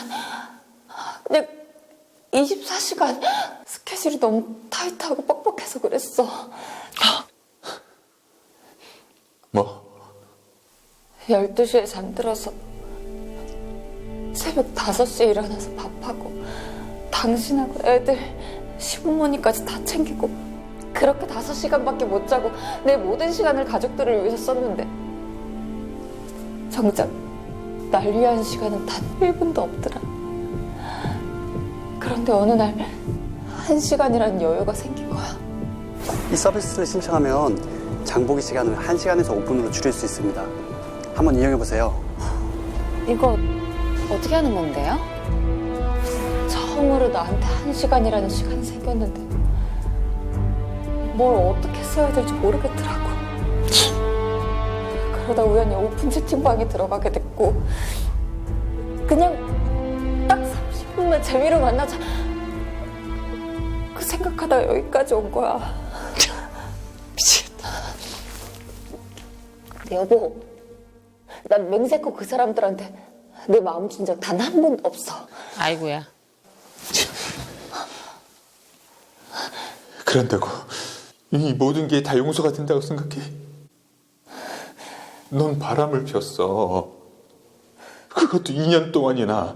그냥 24시간 스케줄이 너무 타이트하고 뻑뻑해서 그랬어. 뭐? 12시에 잠들어서 새벽 5시에 일어나서 밥하고 당신하고 애들 시부모님까지 다 챙기고 그렇게 5시간밖에 못 자고 내 모든 시간을 가족들을 위해서 썼는데 정작 날 위한 시간은 단 1분도 없더라. 그런데 어느 날 1시간이라는 여유가 생긴 거야. 이 서비스를 신청하면 장보기 시간을 1시간에서 5분으로 줄일 수 있습니다. 한번 이용해보세요. 이거 어떻게 하는 건데요? 처음으로 나한테 1시간이라는 시간이 생겼는데 뭘 어떻게 써야 될지 모르겠더라고. 그러다 우연히 오픈 채팅방에 들어가게 됐고 그냥 딱 30분만 재미로 만나자 그 생각하다가 여기까지 온 거야. 미치겠다. 여보, 난 맹세코 그 사람들한테 내 마음 준 적 단 한 번도 없어. 아이고야. 그런다고 이 모든 게 다 용서가 된다고 생각해? 넌 바람을 폈어. 그것도 2년 동안이나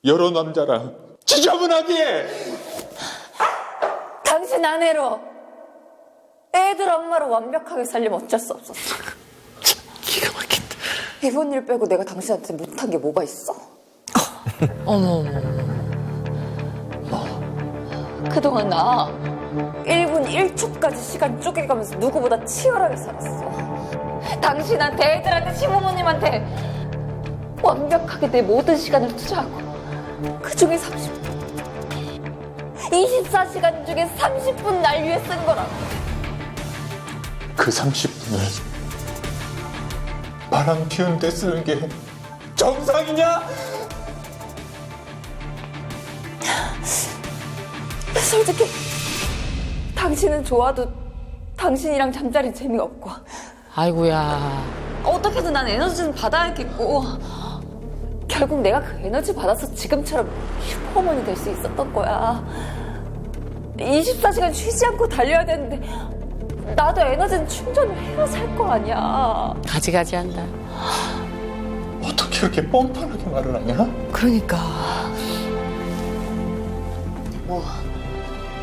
여러 남자랑 지저분하게. 당신 아내로 애들 엄마로 완벽하게 살려면 어쩔 수 없었어. 기가 막힌다. 이번 일 빼고 내가 당신한테 못한 게 뭐가 있어? 어머. 그동안 나 1분 1초까지 시간 쪼개가면서 누구보다 치열하게 살았어. 당신한테, 애들한테, 시부모님한테 완벽하게 내 모든 시간을 투자하고 그중에 24시간 중에 30분 날 위해 쓴 거라고. 그 30분을 바람 피운 데 쓰는 게 정상이냐? 솔직히 당신은 좋아도 당신이랑 잠자리 재미가 없고 아이고야. 어떻게든 난 에너지는 받아야겠고 결국 내가 그 에너지 받아서 지금처럼 슈퍼우먼이 될 수 있었던 거야. 24시간 쉬지 않고 달려야 되는데 나도 에너지는 충전을 해야 살 거 아니야. 가지가지 한다. 어떻게 이렇게 뻔뻔하게 말을 하냐? 그러니까.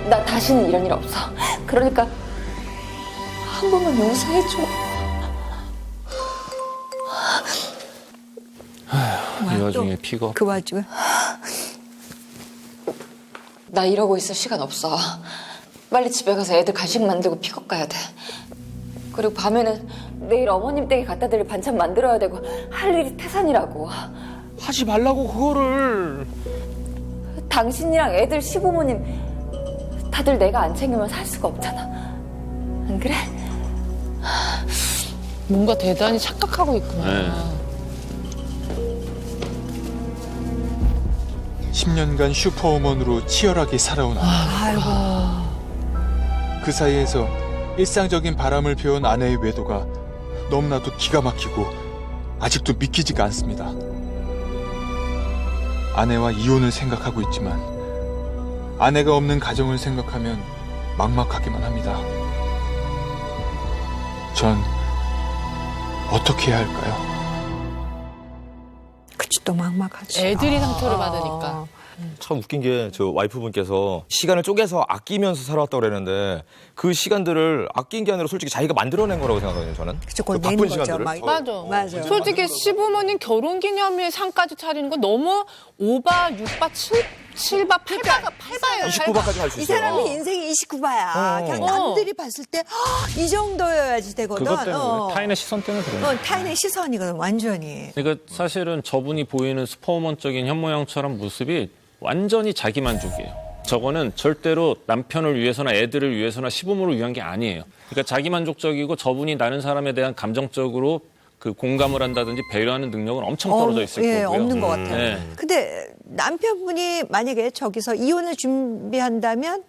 나 다시는 이런 일 없어. 그러니까 한 번만 용서해줘. 이 와중에 픽업. 그 와중에. 나 이러고 있을 시간 없어. 빨리 집에 가서 애들 간식 만들고 픽업 가야 돼. 그리고 밤에는 내일 어머님 댁에 갖다 드릴 반찬 만들어야 되고 할 일이 태산이라고. 하지 말라고 그거를. 당신이랑 애들 시부모님 다들 내가 안 챙기면 살 수가 없잖아. 안 그래? 뭔가 대단히 착각하고 있구나. 네. 10년간 슈퍼우먼으로 치열하게 살아온 아내. 그 사이에서 일상적인 바람을 피운 아내의 외도가 너무나도 기가 막히고 아직도 믿기지가 않습니다. 아내와 이혼을 생각하고 있지만 아내가 없는 가정을 생각하면 막막하기만 합니다. 전 어떻게 해야 할까요? 그치, 또 막막하지. 애들이 상처를 받으니까. 참 웃긴 게 저 와이프분께서 시간을 쪼개서 아끼면서 살아왔다고 그랬는데 그 시간들을 아낀 게 아니라 솔직히 자기가 만들어낸 거라고 생각하거든요, 저는. 그쵸, 그 그걸 바쁜 내는 시간들을. 거죠. 맞아. 맞아. 솔직히 시부모님 결혼기념일 상까지 차리는 건 너무 5바, 6바, 7바, 8바예요. 29바까지 할 수 이 있어요. 사람이 인생이 29바야. 그냥 어. 남들이 봤을 때 이 정도여야지 되거든. 그것 때문에 타인의 시선 때문에 그런 거예요. 타인의 시선이거든, 완전히. 그러니까 사실은 저분이 보이는 슈퍼우먼적인 현모양처럼 모습이 완전히 자기 만족이에요. 저거는 절대로 남편을 위해서나 애들을 위해서나 시부모를 위한 게 아니에요. 그러니까 자기 만족적이고 저분이 다른 사람에 대한 감정적으로 그 공감을 한다든지 배려하는 능력은 엄청 떨어져 있을 예, 거고요. 없는 것 같아요. 네. 근데 남편분이 만약에 저기서 이혼을 준비한다면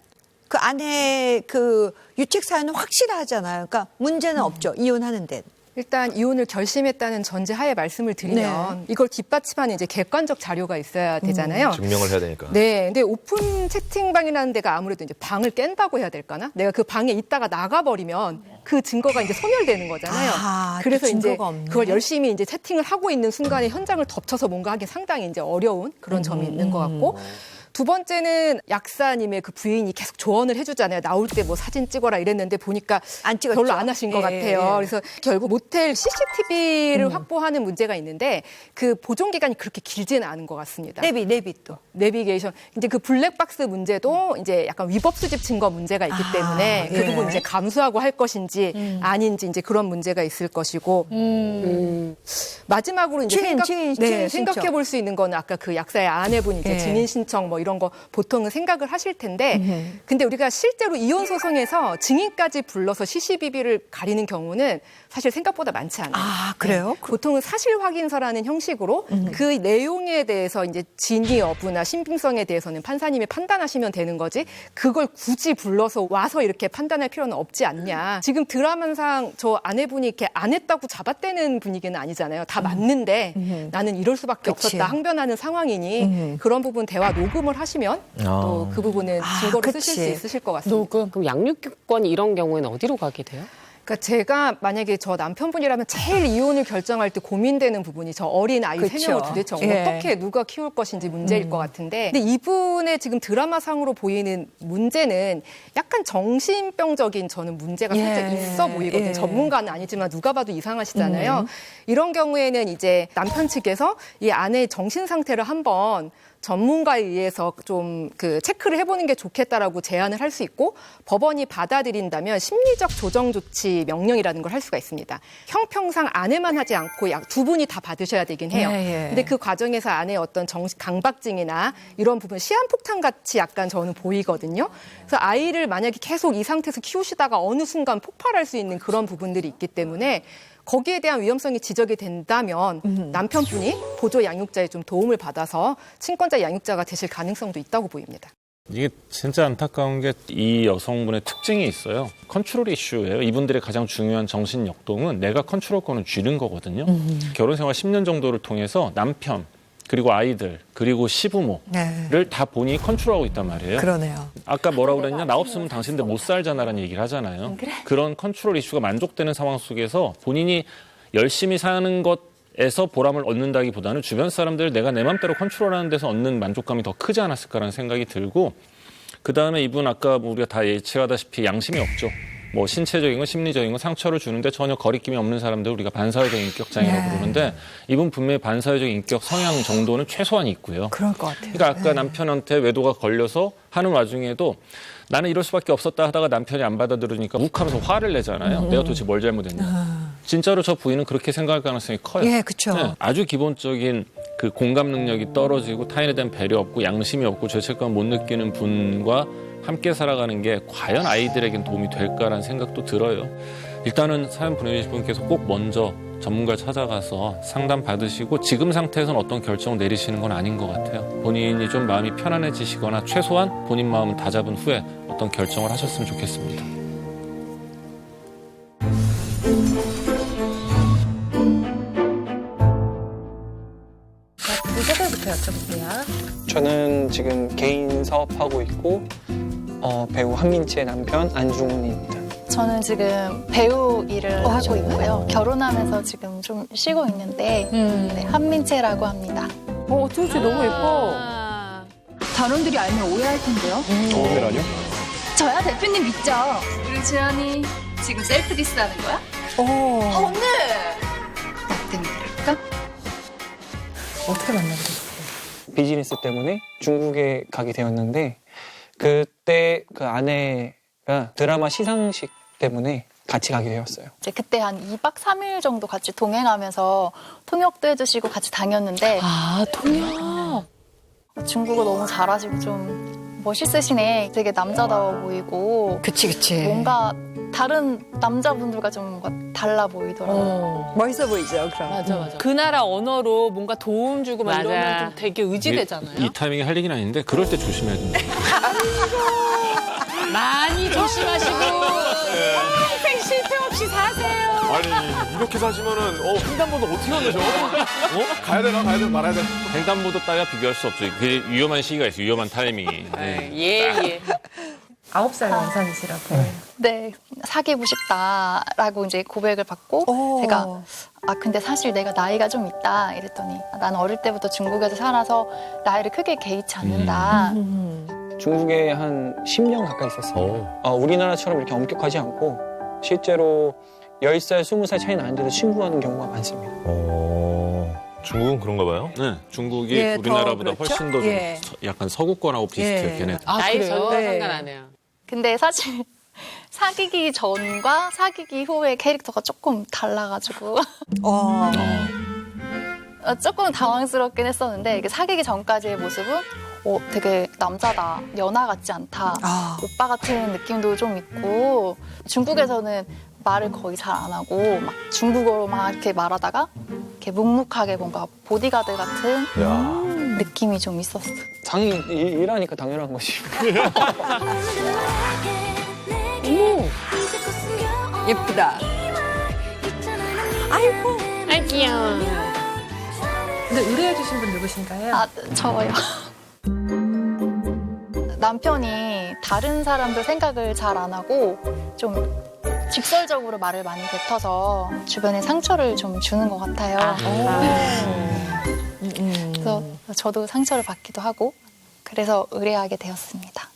그 아내의 그 유책 사연은 확실하잖아요. 그러니까 문제는 없죠. 이혼하는 데. 일단 이혼을 결심했다는 전제하에 말씀을 드리면 이걸 뒷받침하는 이제 객관적 자료가 있어야 되잖아요. 증명을 해야 되니까. 네, 근데 오픈 채팅방이라는 데가 아무래도 이제 방을 깬다고 해야 될까나? 내가 그 방에 있다가 나가버리면 그 증거가 이제 소멸되는 거잖아요. 그래서 그 이제 증거가 없네. 그걸 열심히 이제 채팅을 하고 있는 순간에 현장을 덮쳐서 뭔가 하기 상당히 이제 어려운 그런 점이 있는 것 같고. 두 번째는 약사님의 그 부인이 계속 조언을 해주잖아요. 나올 때 뭐 사진 찍어라 이랬는데 보니까 안 찍었죠. 별로 안 하신 것 같아요. 그래서 결국 모텔 CCTV를 확보하는 문제가 있는데 그 보존 기간이 그렇게 길지는 않은 것 같습니다. 내비게이션. 이제 그 블랙박스 문제도 이제 약간 위법 수집 증거 문제가 있기 때문에 그 부분 이제 감수하고 할 것인지 아닌지 이제 그런 문제가 있을 것이고 마지막으로 이제 생각해 볼 수 있는 거는 아까 그 약사의 아내분이 이제 증인 신청 뭐 이런 거 보통은 생각을 하실 텐데 근데 우리가 실제로 이혼 소송에서 증인까지 불러서 CCTV를 가리는 경우는 사실 생각보다 많지 않아요. 아, 그래요? 보통은 사실 확인서라는 형식으로 그 내용에 대해서 이제 진위 여부나 신빙성에 대해서는 판사님이 판단하시면 되는 거지 그걸 굳이 불러서 와서 이렇게 판단할 필요는 없지 않냐. 지금 드라마상 저 아내분이 이렇게 안 했다고 잡아떼는 분위기는 아니잖아요. 다 맞는데 나는 이럴 수밖에 없었다 항변하는 상황이니 그런 부분 대화 녹음을 하시면 또 그 부분은 증거로 쓰실 수 있으실 것 같습니다. 녹음? 그럼 양육권이 이런 경우에는 어디로 가게 돼요? 그러니까 제가 만약에 저 남편분이라면 제일 이혼을 결정할 때 고민되는 부분이 저 어린 아이 세 명을 도대체 어떻게 누가 키울 것인지 문제일 것 같은데 근데 이분의 지금 드라마상으로 보이는 문제는 약간 정신병적인 저는 문제가 살짝 있어 보이거든요. 전문가는 아니지만 누가 봐도 이상하시잖아요. 이런 경우에는 이제 남편 측에서 이 아내의 정신 상태를 한번 전문가에 의해서 좀 그 체크를 해보는 게 좋겠다라고 제안을 할 수 있고 법원이 받아들인다면 심리적 조정 조치 명령이라는 걸 할 수가 있습니다. 형평상 아내만 하지 않고 두 분이 다 받으셔야 되긴 해요. 근데 그 과정에서 아내의 어떤 강박증이나 이런 부분 시한폭탄 같이 약간 저는 보이거든요. 그래서 아이를 만약에 계속 이 상태에서 키우시다가 어느 순간 폭발할 수 있는 그런 부분들이 있기 때문에 거기에 대한 위험성이 지적이 된다면 남편분이 보조 양육자의 좀 도움을 받아서 친권자 양육자가 되실 가능성도 있다고 보입니다. 이게 진짜 안타까운 게 이 여성분의 특징이 있어요. 컨트롤 이슈예요. 이분들의 가장 중요한 정신 역동은 내가 컨트롤권을 쥐는 거거든요. 결혼 생활 10년 정도를 통해서 남편 그리고 아이들 그리고 시부모를 다 본인이 컨트롤하고 있단 말이에요. 그러네요. 아까 뭐라고 그랬냐? 나 없으면 당신들 못 살잖아라는 얘기를 하잖아요. 그런 컨트롤 이슈가 만족되는 상황 속에서 본인이 열심히 사는 것에서 보람을 얻는다기보다는 주변 사람들을 내가 내 맘대로 컨트롤하는 데서 얻는 만족감이 더 크지 않았을까라는 생각이 들고 그다음에 이분 아까 우리가 다 예측하다시피 양심이 없죠. 뭐 신체적인 건 심리적인 건 상처를 주는데 전혀 거리낌이 없는 사람들 우리가 반사회적 인격장애라고 부르는데 이분 분명히 반사회적 인격 성향 정도는 최소한 있고요. 그럴 것 같아요. 그러니까 아까 남편한테 외도가 걸려서 하는 와중에도 나는 이럴 수밖에 없었다 하다가 남편이 안 받아들으니까 욱하면서 화를 내잖아요. 내가 도대체 뭘 잘못했냐. 진짜로 저 부인은 그렇게 생각할 가능성이 커요. 예, 그렇죠. 아주 기본적인 그 공감 능력이 떨어지고 타인에 대한 배려 없고 양심이 없고 죄책감 못 느끼는 분과 함께 살아가는 게 과연 아이들에겐 도움이 될까라는 생각도 들어요. 일단은 사연 보내주신 분께서 꼭 먼저 전문가를 찾아가서 상담 받으시고 지금 상태에서는 어떤 결정을 내리시는 건 아닌 것 같아요. 본인이 좀 마음이 편안해지시거나 최소한 본인 마음을 다잡은 후에 어떤 결정을 하셨으면 좋겠습니다. 소개부터 여쭤볼게요. 저는 지금 개인 사업하고 있고 배우 한민채의 남편 안중훈입니다. 저는 지금 배우 일을 하고 있고요. 결혼하면서 지금 좀 쉬고 있는데 네, 한민채라고 합니다. 어쩐지 너무 예뻐. 단원들이 알면 오해할 텐데요. 오해라뇨? 저야 대표님 믿죠. 우리 지연이 지금 셀프 디스하는 거야? 언니! 나 때문에 그럴까? 어떻게 만나게 비즈니스 때문에 중국에 가게 되었는데 그때 그 아내가 드라마 시상식 때문에 같이 가게 되었어요. 이제 그때 한 2박 3일 정도 같이 동행하면서 통역도 해주시고 같이 다녔는데 통역! 중국어 너무 잘하시고 좀 멋있으시네. 되게 남자다워 보이고 그치. 뭔가 다른 남자분들과 좀 뭔가 달라 보이더라고요. 멋있어 보이죠, 그럼. 맞아. 그 나라 언어로 뭔가 도움 주고 막 이러면 좀 되게 의지되잖아요. 이 타이밍에 할 얘기는 아닌데 그럴 때 조심해야 된다. 많이 조심하시고 평생 실패 없이 사세요. 아니 이렇게 사시면은 횡단보도 어떻게 건너죠? 가야 되나 말아야 돼. 횡단보도 따야 비교할 수 없죠. 그게 위험한 시기가 있어요. 위험한 타이밍이. 예. 9살 연상이시라고. 네, 사귀고 싶다라고 이제 고백을 받고 제가 근데 사실 내가 나이가 좀 있다 이랬더니 나는 어릴 때부터 중국에서 살아서 나이를 크게 개의치 않는다. 중국에 한 10년 가까이 있었어요. 우리나라처럼 이렇게 엄격하지 않고 실제로 10살, 20살 차이 나는데도 친구하는 경우가 많습니다. 중국은 그런가 봐요? 네, 중국이 예, 우리나라보다 더 그렇죠? 훨씬 더 좀 예. 약간 서구권하고 비슷해요, 예. 걔네. 나이 그래요? 전과 네. 상관 안 해요. 근데 사실 사귀기 전과 사귀기 후의 캐릭터가 조금 달라가지고 조금 당황스럽긴 했었는데 이게 사귀기 전까지의 모습은 되게 남자다, 연하 같지 않다, 오빠 같은 느낌도 좀 있고 중국에서는 말을 거의 잘 안 하고 막 중국어로 막 이렇게 말하다가 이렇게 묵묵하게 뭔가 보디가드 같은 느낌이 좀 있었어. 당연히 일하니까 당연한 거지. 예쁘다. 아이고. 아이 귀여워. 근데 의뢰해주신 분 누구신가요? 저요. 남편이 다른 사람들 생각을 잘 안 하고 좀 직설적으로 말을 많이 뱉어서 주변에 상처를 좀 주는 것 같아요. 그래서 저도 상처를 받기도 하고 그래서 의뢰하게 되었습니다.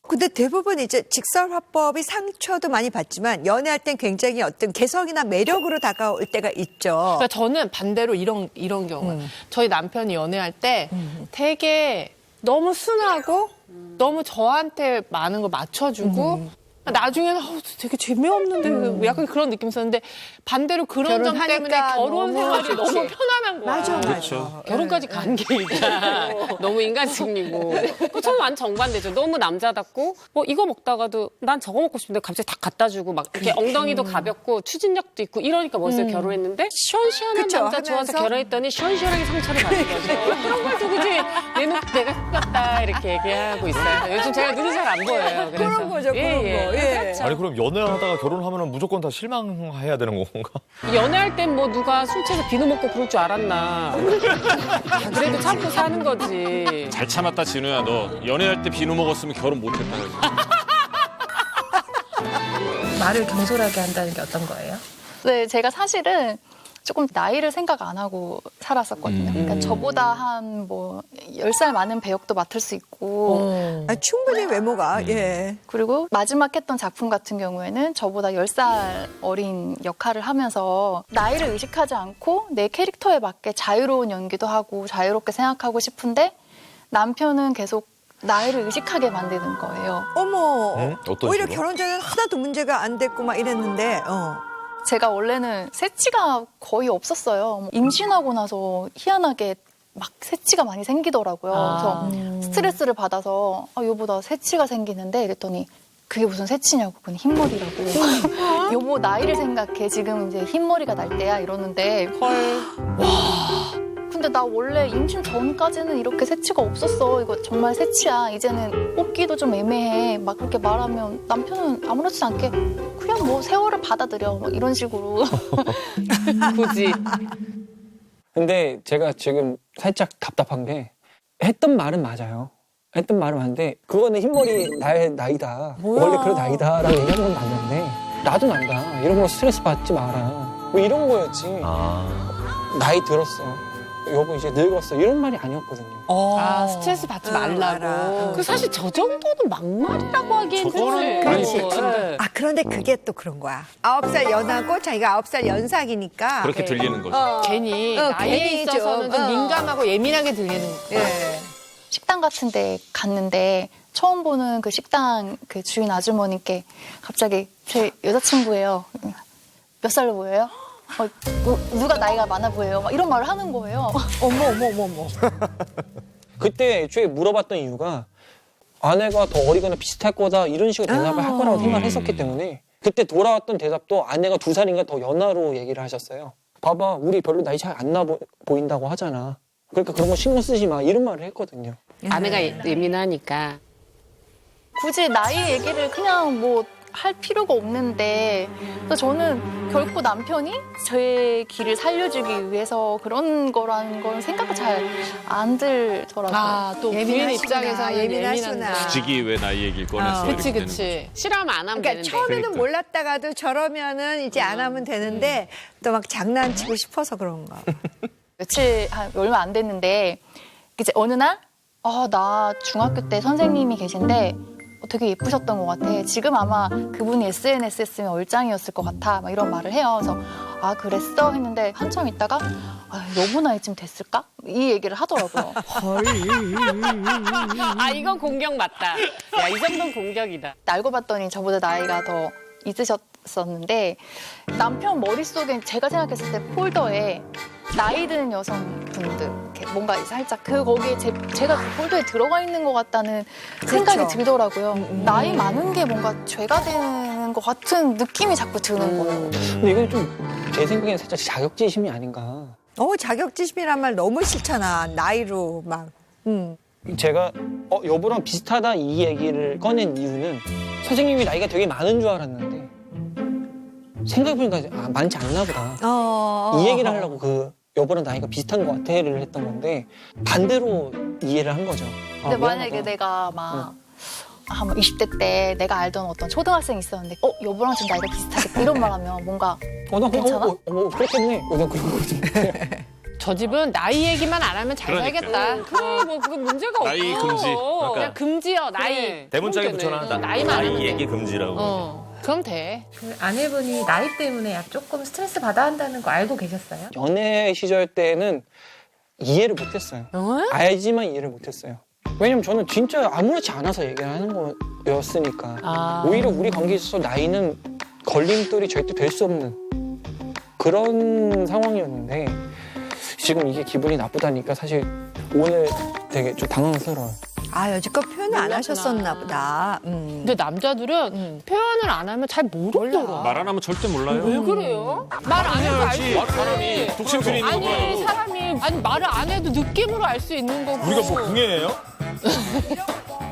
근데 대부분 이제 직설 화법이 상처도 많이 받지만 연애할 땐 굉장히 어떤 개성이나 매력으로 다가올 때가 있죠. 그러니까 저는 반대로 이런 경우가 저희 남편이 연애할 때 되게 너무 순하고 너무 저한테 많은 걸 맞춰주고 나중에는 되게 재미없는데 약간 그런 느낌이 있었는데 반대로 그런 점 때문에 결혼 생활이 너무 편안한 거야. 맞아. 그렇죠. 결혼까지 간 게 일단 너무 인간식이고 저는 완전 정반대죠. 너무 남자답고 뭐 이거 먹다가도 난 저거 먹고 싶은데 갑자기 다 갖다 주고 막 이렇게 엉덩이도 가볍고 추진력도 있고 이러니까 벌써 결혼했는데 시원시원한 그쵸, 남자 좋아서 하면서? 결혼했더니 시원시원하게 상처를 받는 거죠. 그런 걸 누구지? 내가 똑같다 이렇게 얘기하고 있어요. 요즘 제가 눈이 잘 안 보여요. 그래서. 그런 거죠, 그런 거. 예. 아니 그럼 연애하다가 결혼하면 무조건 다 실망해야 되는 건가? 연애할 땐 뭐 누가 술 취해서 비누 먹고 그럴 줄 알았나. 그래도 참고 사는 거지. 잘 참았다, 진우야. 너 연애할 때 비누 먹었으면 결혼 못했다. 말을 경솔하게 한다는 게 어떤 거예요? 네, 제가 사실은 조금 나이를 생각 안 하고 살았었거든요. 그러니까 저보다 한 뭐 10살 많은 배역도 맡을 수 있고. 충분히 외모가, 예. 그리고 마지막 했던 작품 같은 경우에는 저보다 10살 어린 역할을 하면서 나이를 의식하지 않고 내 캐릭터에 맞게 자유로운 연기도 하고 자유롭게 생각하고 싶은데 남편은 계속 나이를 의식하게 만드는 거예요. 어머. 어떤 오히려 식으로? 결혼 전에는 하나도 문제가 안 됐고 막 이랬는데, 제가 원래는 새치가 거의 없었어요. 임신하고 나서 희한하게 막 새치가 많이 생기더라고요. 그래서 스트레스를 받아서 여보 나 새치가 생기는데 이랬더니 그게 무슨 새치냐고 그건 흰머리라고. 여보 나이를 생각해 지금 이제 흰머리가 날 때야 이러는데 근데 나 원래 임신 전까지는 이렇게 새치가 없었어. 이거 정말 새치야. 이제는 뽑기도 좀 애매해. 막 그렇게 말하면 남편은 아무렇지도 않게 그냥 뭐 세월을 받아들여. 막 이런 식으로. 굳이. 근데 제가 지금 살짝 답답한 게 했던 말은 맞아요. 했던 말은 맞는데 그거는 흰머리 나의 나이다. 원래 그런 나이다라고 얘기하는 건 맞는데 나도 난다. 이런 거 스트레스 받지 마라. 뭐 이런 거였지. 나이 들었어. 여보 이제 늙었어. 이런 말이 아니었거든요. 스트레스 받지 말라고. 그 사실 저 정도는 막말이라고 하기엔 저거는 그렇지. 네. 그런데 그게 또 그런 거야. 9살 연하고 자기가 9살 연상이니까. 그렇게 들리는 거죠. 괜히 괜히 나이에 있어서는 좀 민감하고 예민하게 들리는 거예요. 예. 식당 같은 데 갔는데 처음 보는 그 식당 그 주인 아주머니께 갑자기 제 여자친구예요. 몇 살로 보여요? 누가 나이가 많아 보여요? 막 이런 말을 하는 거예요. 어머. 그때 애초에 물어봤던 이유가 아내가 더 어리거나 비슷할 거다 이런 식으로 대답을 할 거라고 생각을 했었기 때문에 그때 돌아왔던 대답도 아내가 2살인가 더 연하로 얘기를 하셨어요. 봐봐 우리 별로 나이 차이 안 나 보인다고 하잖아. 그러니까 그런 거 신경 쓰지 마 이런 말을 했거든요. 아내가 예민하니까. 굳이 나이 얘기를 그냥 뭐 할 필요가 없는데 그래서 저는 결코 남편이 제 길을 살려주기 위해서 그런 거라는 건 생각이 잘 안 들더라고요. 또 부인 입장에서는 예민하구나. 굳이 왜 나이 얘기를 꺼냈어? 그치, 이렇게 그치. 되는 거죠. 싫어하면 안 하면 그러니까 되는데. 처음에는 그러니까. 몰랐다가도 저러면은 이제 안 하면 되는데 또 막 장난치고 싶어서 그런가. 며칠 얼마 안 됐는데 이제 어느 날 나 중학교 때 선생님이 계신데 되게 예쁘셨던 것 같아. 지금 아마 그분이 SNS 했으면 얼짱이었을 것 같아. 막 이런 말을 해요. 그래서 그랬어? 했는데 한참 있다가 여보 나이쯤 됐을까? 이 얘기를 하더라고요. 이건 공격 맞다. 야, 이 정도는 공격이다. 알고 봤더니 저보다 나이가 더 있으셨었는데 남편 머릿속에 제가 생각했을 때 폴더에 나이 드는 여성분들 이렇게 뭔가 살짝 거기에 제가 그 폴더에 들어가 있는 것 같다는 생각이 들더라고요. 나이 많은 게 뭔가 죄가 되는 것 같은 느낌이 자꾸 드는 거예요. 근데 이건 좀 제 생각에는 살짝 자격지심이 아닌가. 자격지심이란 말 너무 싫잖아. 나이로 막. 제가 여보랑 비슷하다 이 얘기를 꺼낸 이유는 선생님이 나이가 되게 많은 줄 알았는데 생각해보니까 많지 않나 보다. 이 얘기를 하려고 그 여보랑 나이가 비슷한 것 같아를 했던 건데 반대로 이해를 한 거죠. 근데 만약에 내가 막 한 20대 때 내가 알던 어떤 초등학생이 있었는데 여보랑 좀 나이가 비슷하겠다 이런 말 하면 뭔가 나 괜찮아? 그렇겠네. 나 그런 거 좀. 저 집은 나이 얘기만 안 하면 잘 살겠다. 그래, 뭐 그거 문제가 없어. 나이 금지. 그냥 금지요, 나이. 대문짝에 그럼 되네. 붙여놔. 나이만 안 하면 나이 돼. 얘기 금지라고. 그럼 돼. 그 아내분이 나이 때문에 조금 스트레스 받아 한다는 거 알고 계셨어요? 연애 시절 때는 이해를 못했어요. 알지만 이해를 못했어요. 왜냐면 저는 진짜 아무렇지 않아서 얘기를 하는 거였으니까. 오히려 우리 관계에 있어서 나이는 걸림돌이 절대 될 수 없는 그런 상황이었는데 지금 이게 기분이 나쁘다니까 사실 오늘 되게 좀 당황스러워요. 여지껏 표현을 안 하셨었나 보다. 근데 남자들은 표현을 안 하면 잘 모르더라. 말 안 하면 절대 몰라요. 왜 그래요? 말 안 해도 알 수 있어. 사람이 독심술이 있는 거야. 아니, 사람이 말을 안 해도 느낌으로 알 수 있는 거고. 우리가 뭐 궁예예요?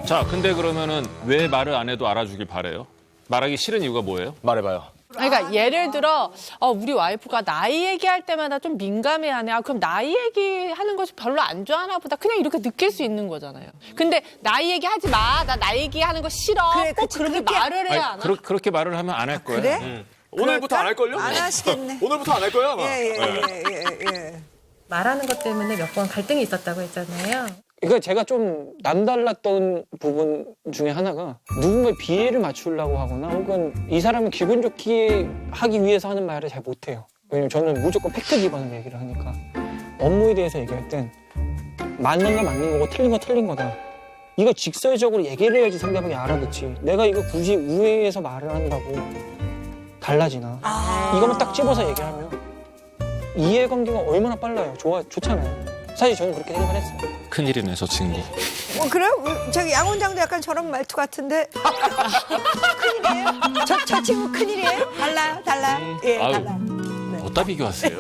자, 근데 그러면은 왜 말을 안 해도 알아주길 바래요? 말하기 싫은 이유가 뭐예요? 말해봐요. 그러니까 예를 들어 우리 와이프가 나이 얘기할 때마다 좀 민감해하네. 그럼 나이 얘기하는 것이 별로 안 좋아하나 보다. 그냥 이렇게 느낄 수 있는 거잖아요. 근데 나이 얘기하지 마. 나 나이 얘기하는 거 싫어. 꼭 그렇게 말을 해야 하나? 그렇게 말을 하면 안 할 거예요. 그래? 오늘부터 안 할걸요? 안 하시겠네. 오늘부터 안 할 거야, 아마. 예. 말하는 것 때문에 몇 번 갈등이 있었다고 했잖아요. 그러니까 제가 좀 남달랐던 부분 중에 하나가 누군가의 비애를 맞추려고 하거나 혹은 이 사람을 기분 좋게 하기 위해서 하는 말을 잘 못해요. 왜냐면 저는 무조건 팩트 기반으로 얘기를 하니까. 업무에 대해서 얘기할 땐 맞는 거 맞는 거고 틀린 거 틀린 거다. 이거 직설적으로 얘기를 해야지 상대방이 알아듣지. 내가 이거 굳이 우회해서 말을 한다고 달라지나. 이거만 딱 집어서 얘기하면 이해관계가 얼마나 빨라요. 좋잖아요. 사실 저는 그렇게 생각을 했어요. 큰일이네, 저 친구. 그래요? 저기 양원장도 약간 저런 말투 같은데. 큰일이에요? 저 친구 큰일이에요? 달라요? 예, 아유, 달라요. 어디다 비교하세요?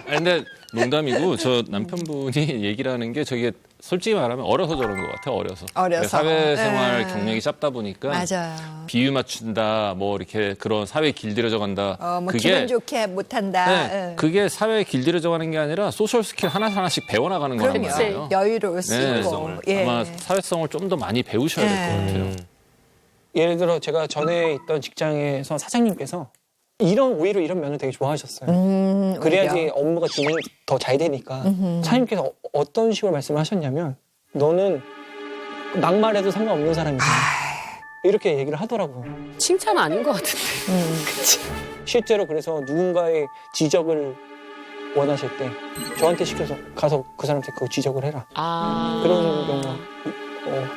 근데 농담이고 저 남편분이 얘기를 하는 게 저게 솔직히 말하면 어려서 저런 것 같아요. 어려서. 사회생활 경력이 짧다 보니까 맞아요. 비유 맞춘다, 뭐 이렇게 그런 사회에 길들여져 간다. 뭐 기분 좋게 못한다. 그게 사회에 길들여져 가는 게 아니라 소셜 스킬 하나씩 배워나가는 거란 말이에요. 여유로울 수 있고. 아마 사회성을 좀 더 많이 배우셔야 될 것 같아요. 예를 들어 제가 전에 있던 직장에서 사장님께서 오히려 이런 면을 되게 좋아하셨어요. 그래야지 오히려. 업무가 진행이 더 잘 되니까. 사장님께서 어떤 식으로 말씀을 하셨냐면 너는 막말해도 상관없는 사람이다. 이렇게 얘기를 하더라고요. 칭찬 아닌 것 같은데. 그치. 실제로 그래서 누군가의 지적을 원하실 때 저한테 시켜서 가서 그 사람한테 그거 지적을 해라. 그런 경우가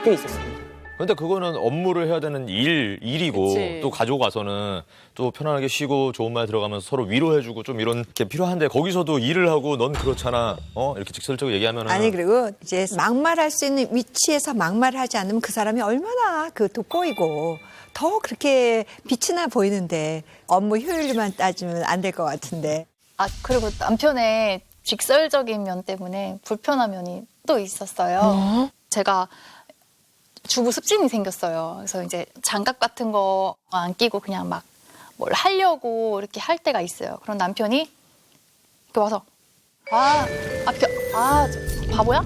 꽤 있었습니다. 근데 그거는 업무를 해야 되는 일이고 그치. 또 가지고 가서는 또 편안하게 쉬고 좋은 말 들어가면서 서로 위로해주고 좀 이런 게 필요한데 거기서도 일을 하고 넌 그렇잖아. 이렇게 직설적으로 얘기하면은 아니 그리고 이제 막말할 수 있는 위치에서 막말하지 않으면 그 사람이 얼마나 돋보이고 더 그렇게 빛이 나 보이는데 업무 효율만 따지면 안 될 것 같은데. 그리고 남편의 직설적인 면 때문에 불편한 면이 또 있었어요. 제가 주부 습진이 생겼어요. 그래서 이제 장갑 같은 거 안 끼고 그냥 막 뭘 하려고 이렇게 할 때가 있어요. 그럼 남편이 이렇게 와서 저 바보야?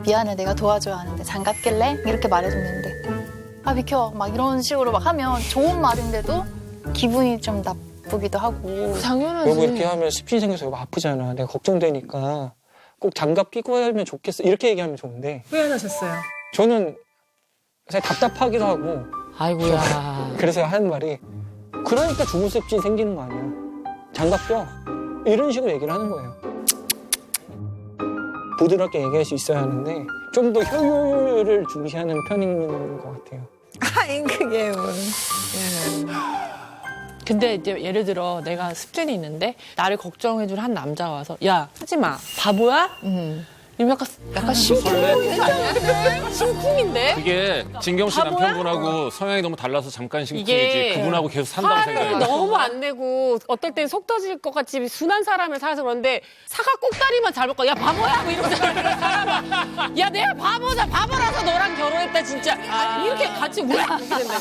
미안해, 내가 도와줘야 하는데 장갑 낄래? 이렇게 말해줬는데 비켜 막 이런 식으로 막 하면 좋은 말인데도 기분이 좀 나쁘기도 하고. 당연하지. 여보 이렇게 하면 습진 생겨서 여보 아프잖아. 내가 걱정되니까 꼭 장갑 끼고 하면 좋겠어. 이렇게 얘기하면 좋은데. 왜 안 하셨어요? 저는 사실 답답하기도 하고. 아이고야. 그래서 하는 말이 그러니까 주무습진 생기는 거 아니야. 장갑 껴. 이런 식으로 얘기를 하는 거예요. 부드럽게 얘기할 수 있어야 하는데 좀 더 효율을 중시하는 편인 것 같아요. 아니 그게 뭐. 근데 이제 예를 들어 내가 습진이 있는데 나를 걱정해줄 한 남자가 와서 야 하지 마 바보야? 이러면 약간 심쿵인데 아니야? 심쿵인데? 그게 진경 씨 바보야? 남편분하고 성향이 너무 달라서 잠깐 심쿵이지 이게 그분하고 계속 산다고 화를 생각해요. 너무 안 내고 어떨 땐 속 터질 것 같이 순한 사람을 살아서 그런데 사과 꼭다리만 잘 먹고 야 바보야 뭐 이러면서 사람아 야 내가 바보라서 너랑 결혼했다 진짜 이렇게 같이 울게 된다.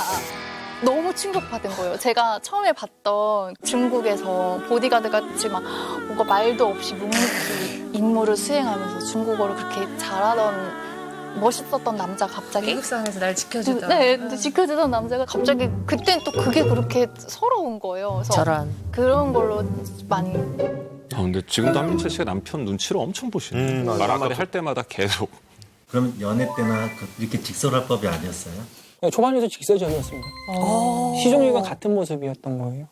너무 충격받은 거예요. 제가 처음에 봤던 중국에서 보디가드 같이 막 뭔가 말도 없이 묵묵히 임무를 수행하면서 중국어를 그렇게 잘하던 멋있었던 남자 갑자기 미국산에서 날 지켜주던. 네, 지켜주던 남자가 갑자기 그땐 또 그게 그렇게 서러운 거예요. 그래서 저런. 그런 걸로 많이. 근데 지금도 한민철 씨가 남편 눈치를 엄청 보시네. 말 한마디 할 때마다 계속. 그럼 연애 때나 이렇게 직설할 법이 아니었어요? 초반에도 직설적이었습니다. 시종일과 같은 모습이었던 거예요.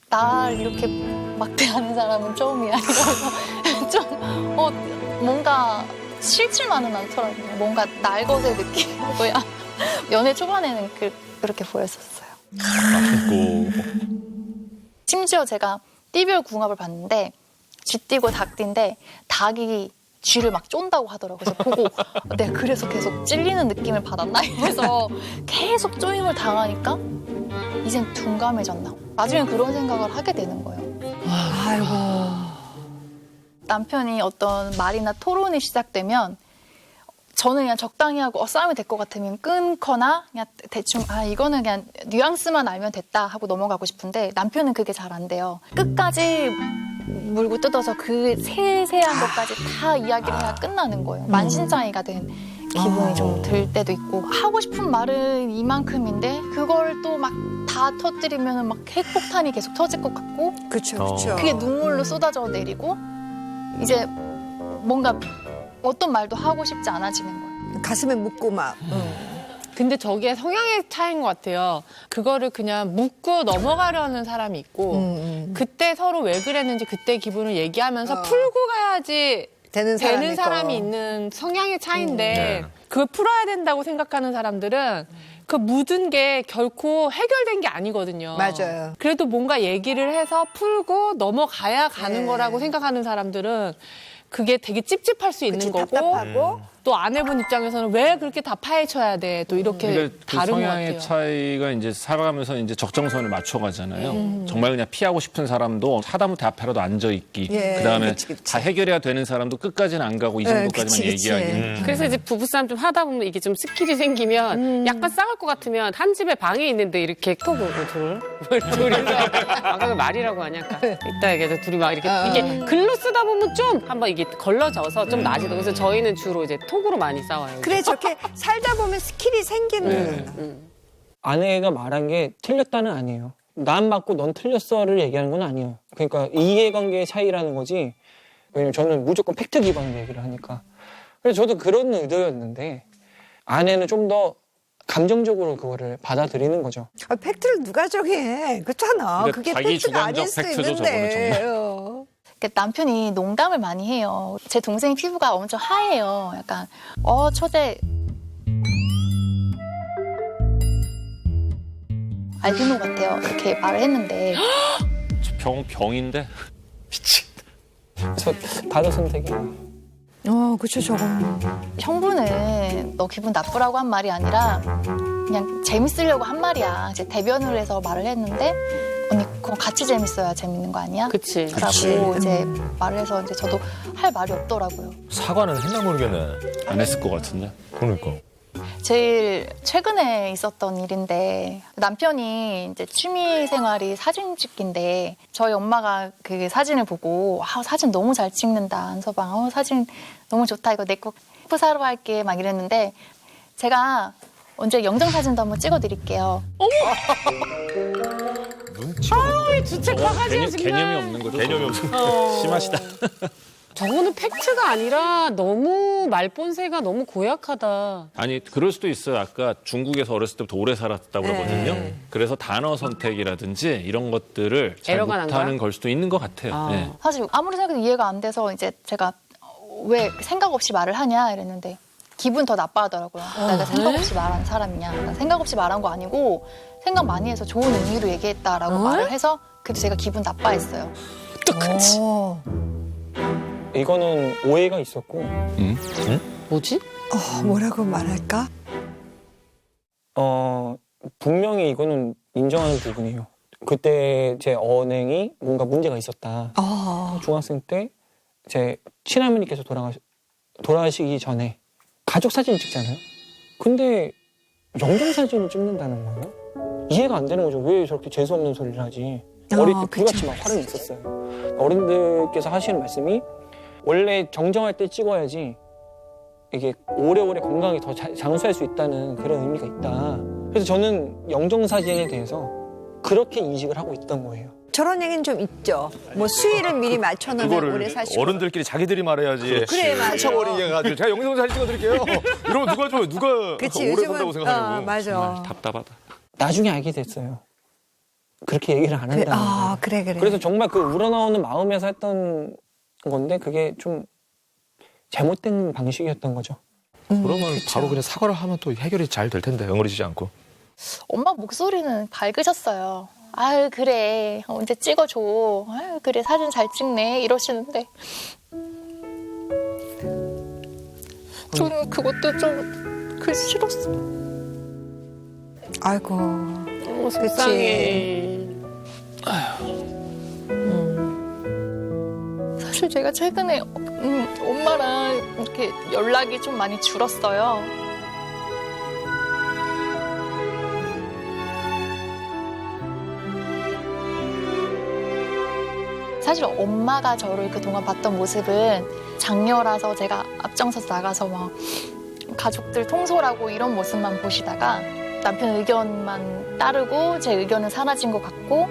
날 이렇게 막대하는 사람은 처음이야. 이러면서 좀 뭔가 싫지만은 않더라고요. 뭔가 날것의 느낌이고요. 연애 초반에는 그렇게 보였었어요. 심지어 제가 띠별 궁합을 봤는데 쥐띠고 닭띠인데 닭이 쥐를 막 쫀다고 하더라고요. 그래서 보고 내가 그래서 계속 찔리는 느낌을 받았나? 이래서 계속 쪼임을 당하니까 이젠 둔감해졌나? 나중에 그런 생각을 하게 되는 거예요. 아이고. 남편이 어떤 말이나 토론이 시작되면 저는 그냥 적당히 하고 싸움이 될 것 같으면 끊거나 그냥 대충 이거는 그냥 뉘앙스만 알면 됐다 하고 넘어가고 싶은데 남편은 그게 잘 안 돼요. 끝까지 물고 뜯어서 그 세세한 것까지 다 이야기를 해야 끝나는 거예요. 만신창이가 된 기분이 좀 들 때도 있고 하고 싶은 말은 이만큼인데 그걸 또 막 다 터뜨리면 막 핵폭탄이 계속 터질 것 같고 그렇죠. 그게 눈물로 쏟아져 내리고 이제 뭔가 어떤 말도 하고 싶지 않아지는 거예요. 가슴에 묻고 막. 근데 저게 성향의 차이인 것 같아요. 그거를 그냥 묻고 넘어가려는 사람이 있고 그때 서로 왜 그랬는지 그때 기분을 얘기하면서 풀고 가야지 되는 사람이 있는 성향의 차이인데 그걸 풀어야 된다고 생각하는 사람들은 그 묻은 게 결코 해결된 게 아니거든요. 맞아요. 그래도 뭔가 얘기를 해서 풀고 넘어가야 가는 거라고 생각하는 사람들은 그게 되게 찝찝할 수 있는 거고 답답하고. 또 아내분 입장에서는 왜 그렇게 다 파헤쳐야 돼? 또 이렇게 그러니까 그 다른 것 성향의 같아요. 차이가 이제 살아가면서 이제 적정선을 맞춰가잖아요. 정말 그냥 피하고 싶은 사람도 하다못해 앞에라도 앉아있기. 그다음에 다 해결해야 되는 사람도 끝까지는 안 가고 이 정도까지만 얘기하기. 그래서 이제 부부싸움 좀 하다 보면 이게 좀 스킬이 생기면 약간 싸울 것 같으면 한 집에 방에 있는데 이렇게 둘이서 아까 말이라고 하냐 이따 얘기해서 둘이 막 이렇게 이게 글로 쓰다 보면 좀 한번 이게 걸러져서 좀 나아지고 그래서 저희는 주로 이제 톡으로 많이 싸워요. 그래 저렇게 살다 보면 스킬이 생기는. 아내가 말한 게 틀렸다는 아니에요. 난 맞고 넌 틀렸어를 얘기하는 건 아니에요. 그러니까 이해관계의 차이라는 거지. 왜냐면 저는 무조건 팩트 기반으로 얘기를 하니까. 그래서 저도 그런 의도였는데 아내는 좀 더 감정적으로 그거를 받아들이는 거죠. 팩트를 누가 정해? 그렇잖아. 그게 자기 팩트가 아닐 주관적 수 팩트죠, 있는데. 저거는 남편이 농담을 많이 해요. 제 동생 피부가 엄청 하얘요. 약간 처제 알비노 같아요. 이렇게 말을 했는데 병인데 미친. 그래서 바로 선택이. 그쵸 저건. 형부는 너 기분 나쁘라고 한 말이 아니라 그냥 재밌으려고 한 말이야. 이제 대변을 해서 말을 했는데 언니 그건 같이 재밌어야 재밌는 거 아니야? 그치. 라고 이제 말을 해서 이제 저도 할 말이 없더라고요. 사과는 했나 모르겠네. 안 했을 것 같은데. 그러니까. 제일 최근에 있었던 일인데 남편이 이제 취미 생활이 사진 찍기인데 저희 엄마가 그 사진을 보고 사진 너무 잘 찍는다 안서방 사진 너무 좋다 이거 내 거 사러 갈게 막 이랬는데 제가 언제 영정사진도 한번 찍어드릴게요. 아유, 주책 바가지야, 정말. 개념이 없는 거죠. 개념이 없어. 심하시다. 저거는 팩트가 아니라 너무 말본새가 너무 고약하다. 아니 그럴 수도 있어요. 아까 중국에서 어렸을 때부터 오래 살았다고 그러거든요. 그래서 단어 선택이라든지 이런 것들을 잘 에러가 난 못하는 거야? 걸 수도 있는 것 같아요. 네. 사실 아무리 생각해도 이해가 안 돼서 이제 제가 왜 생각 없이 말을 하냐 이랬는데 기분 더 나빠하더라고요. 내가 생각 없이 말한 사람이냐. 나 생각 없이 말한 거 아니고 생각 많이 해서 좋은 의미로 얘기했다라고 말을 해서 그래도 제가 기분 나빠했어요. 똑같이. 이거는 오해가 있었고. 뭐지? 뭐라고 말할까? 분명히 이거는 인정하는 부분이에요. 그때 제 언행이 뭔가 문제가 있었다. 중학생 때 제 친할머니께서 돌아가시기 전에 가족 사진 찍잖아요. 근데 영정 사진을 찍는다는 거예요? 이해가 안 되는 거죠. 왜 저렇게 재수없는 소리를 하지? 어릴 때 불같이 막 화를 냈었어요. 어른들께서 하시는 말씀이 원래 정정할 때 찍어야지 이게 오래오래 건강하게 더 장수할 수 있다는 그런 의미가 있다. 그래서 저는 영정 사진에 대해서 그렇게 인식을 하고 있던 거예요. 저런 얘기는 좀 있죠. 뭐 수위를 미리 맞춰놓으면 오래 사시고. 어른들끼리 자기들이 말해야지. 그래, 맞아. 미쳐버리게 해가지고 제가 영상 사진 찍어드릴게요. 이러면 누가 줘요? 누가 그치, 오래 요즘은, 산다고 생각하냐고. 맞아. 답답하다. 나중에 알게 됐어요. 그렇게 얘기를 안 한다는 거예요. 그래. 그래서 정말 그 우러나오는 마음에서 했던 건데 그게 좀 잘못된 방식이었던 거죠. 그러면 바로 그냥 사과를 하면 또 해결이 잘 될 텐데 엉어리지지 않고. 엄마 목소리는 밝으셨어요. 아유 그래 언제 찍어줘. 아유 그래 사진 잘 찍네 이러시는데 저는 그것도 좀 싫었어. 아이고 속상해. 사실 제가 최근에 엄마랑 이렇게 연락이 좀 많이 줄었어요. 사실 엄마가 저를 그동안 봤던 모습은 장녀라서 제가 앞장서서 나가서 막 가족들 통솔하고 이런 모습만 보시다가 남편 의견만 따르고 제 의견은 사라진 것 같고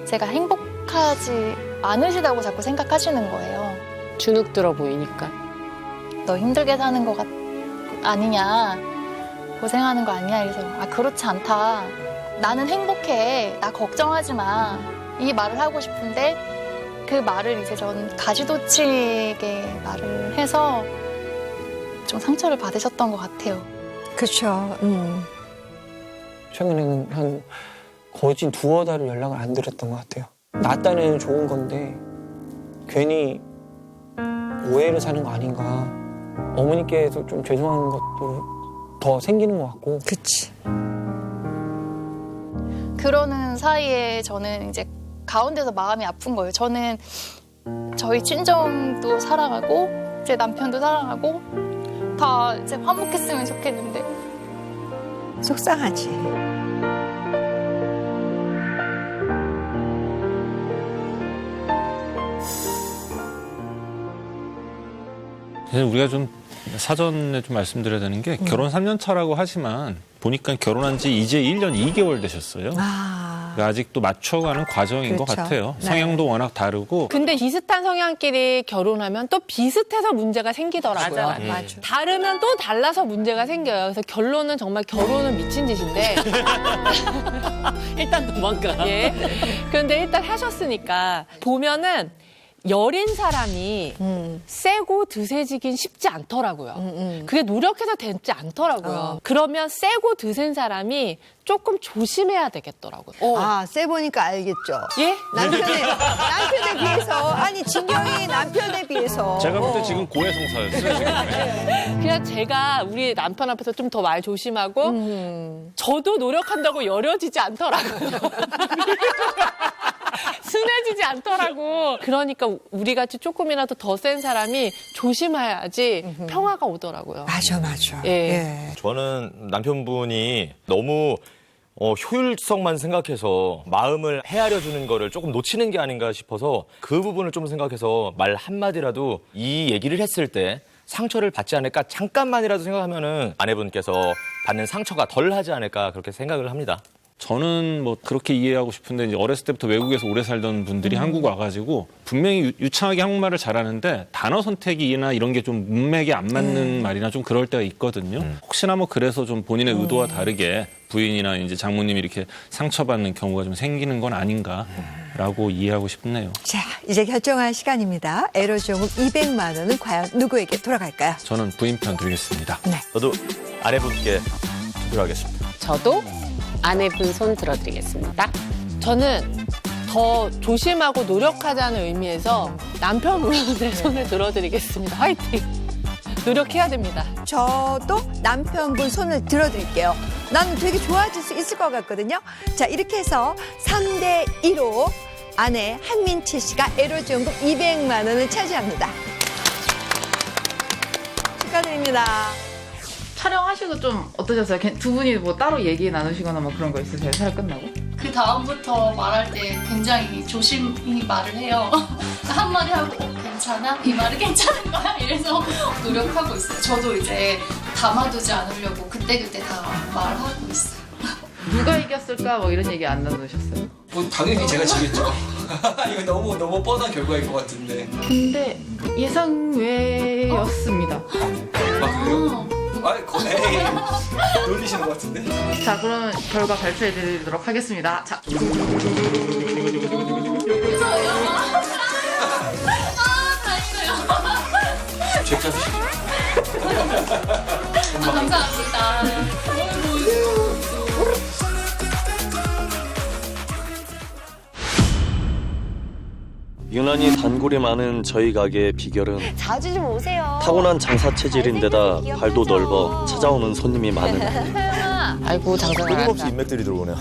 제가 행복하지 않으시다고 자꾸 생각하시는 거예요. 주눅 들어 보이니까. 너 힘들게 사는 거 아니냐, 고생하는 거 아니야. 그래서 그렇지 않다. 나는 행복해. 나 걱정하지 마. 이 말을 하고 싶은데 그 말을 이제 전 가시돋치게 말을 해서 좀 상처를 받으셨던 것 같아요. 그렇죠. 최근에는 한 거의 두어 달을 연락을 안 드렸던 것 같아요. 나 딴에는 좋은 건데 괜히 오해를 사는 거 아닌가. 어머니께서 좀 죄송한 것도 더 생기는 것 같고. 그치. 그러는 사이에 저는 이제 가운데서 마음이 아픈 거예요. 저는 저희 친정도 사랑하고 제 남편도 사랑하고 다 이제 화목했으면 좋겠는데 속상하지. 우리가 좀 사전에 좀 말씀드려야 되는 게 결혼 3년 차라고 하지만 보니까 결혼한 지 이제 1년 2개월 되셨어요. 그러니까 아직도 맞춰가는 과정인 그렇죠. 것 같아요. 네. 성향도 워낙 다르고. 근데 비슷한 성향끼리 결혼하면 또 비슷해서 문제가 생기더라고요. 맞아. 다르면 또 달라서 문제가 생겨요. 그래서 결론은 정말 결혼은 미친 짓인데 일단 도망가. 예. 그런데 일단 하셨으니까 보면은 여린 사람이 세고 드세지긴 쉽지 않더라고요. 그게 노력해서 되지 않더라고요. 그러면 세고 드센 사람이 조금 조심해야 되겠더라고요. 세 보니까 알겠죠. 예? 남편에 비해서 아니 진경이 남편에 비해서. 제가 볼 때 지금 고해성사였어요. 지금. 그냥 제가 우리 남편 앞에서 좀 더 말 조심하고 저도 노력한다고 여려지지 않더라고요. 순해지지 않더라고. 그러니까 우리 같이 조금이라도 더 센 사람이 조심해야지 평화가 오더라고요. 맞아. 예. 저는 남편분이 너무 효율성만 생각해서 마음을 헤아려 주는 거를 조금 놓치는 게 아닌가 싶어서 그 부분을 좀 생각해서 말 한마디라도 이 얘기를 했을 때 상처를 받지 않을까 잠깐만이라도 생각하면은 아내분께서 받는 상처가 덜 하지 않을까 그렇게 생각을 합니다. 저는 뭐 그렇게 이해하고 싶은데 이제 어렸을 때부터 외국에서 오래 살던 분들이 한국 와가지고 분명히 유창하게 한국말을 잘하는데 단어 선택이나 이런 게 좀 문맥에 안 맞는 말이나 좀 그럴 때가 있거든요. 혹시나 뭐 그래서 좀 본인의 의도와 다르게 부인이나 이제 장모님이 이렇게 상처받는 경우가 좀 생기는 건 아닌가라고 이해하고 싶네요. 자, 이제 결정할 시간입니다. 에로지원금 200만 원은 과연 누구에게 돌아갈까요? 저는 부인 편 드리겠습니다. 네. 저도 아내분께 투표를 하겠습니다. 저도 아내분 손 들어드리겠습니다. 저는 더 조심하고 노력하자는 의미에서 남편으로 내 손을 들어드리겠습니다. 화이팅! 노력해야 됩니다. 저도 남편분 손을 들어드릴게요. 나는 되게 좋아질 수 있을 것 같거든요. 자, 이렇게 해서 3대2로 아내 한민치 씨가 에로지원금 200만 원을 차지합니다. 축하드립니다. 촬영하시고 좀 어떠셨어요? 두 분이 뭐 따로 얘기 나누시거나 뭐 그런 거 있으세요? 촬영 끝나고? 그 다음부터 말할 때 굉장히 조심히 말을 해요. 한마디 하고 괜찮아? 이 말은 괜찮은 거야? 이래서 노력하고 있어요. 저도 이제 담아두지 않으려고 그때그때 다 말하고 있어요. 누가 이겼을까 뭐 이런 얘기 안 나누셨어요? 뭐 당연히 제가 지겠죠. 이거 너무 뻔한 결과일 것 같은데. 근데 예상 외였습니다. 아 그래요? 에이, 놀리시는 것 같은데? 자, 그럼 결과 발표해드리도록 하겠습니다. 자. 제 짜주시죠. 감사합니다. 유난히 단골이 많은 저희 가게의 비결은 자주 좀 오세요. 타고난 장사 체질인데다 발도 넓어 찾아오는 손님이 많은 아이고 장사가 끊임없이 인맥들이 들어오네요.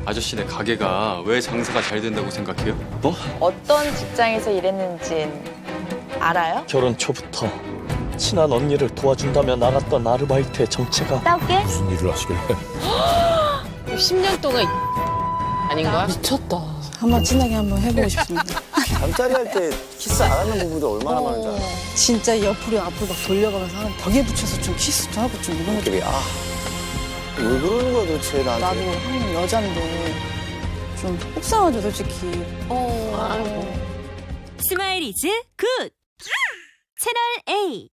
아저씨네 가게가 왜 장사가 잘 된다고 생각해요? 뭐? 어떤 직장에서 일했는지 알아요? 결혼 초부터 친한 언니를 도와준다며 나갔던 아르바이트의 정체가 따올게. 무슨 일을 하시길래? 10년 동안 아닌 거야? 미쳤다. 한번 친하게 한번 해보고 싶습니다. 잠자리 할 때 키스 안 하는 부부들 얼마나 많은지 알아요? 진짜 옆으로 앞으로 막 돌려가면서 하는 벽에 붙여서 좀 키스 좀 하고 좀 이런 것도. 왜 그러는 거야 도대체 나한테? 나도 한국 여자인데 좀 속상하죠 솔직히. 스마일이즈 굿! 채널 A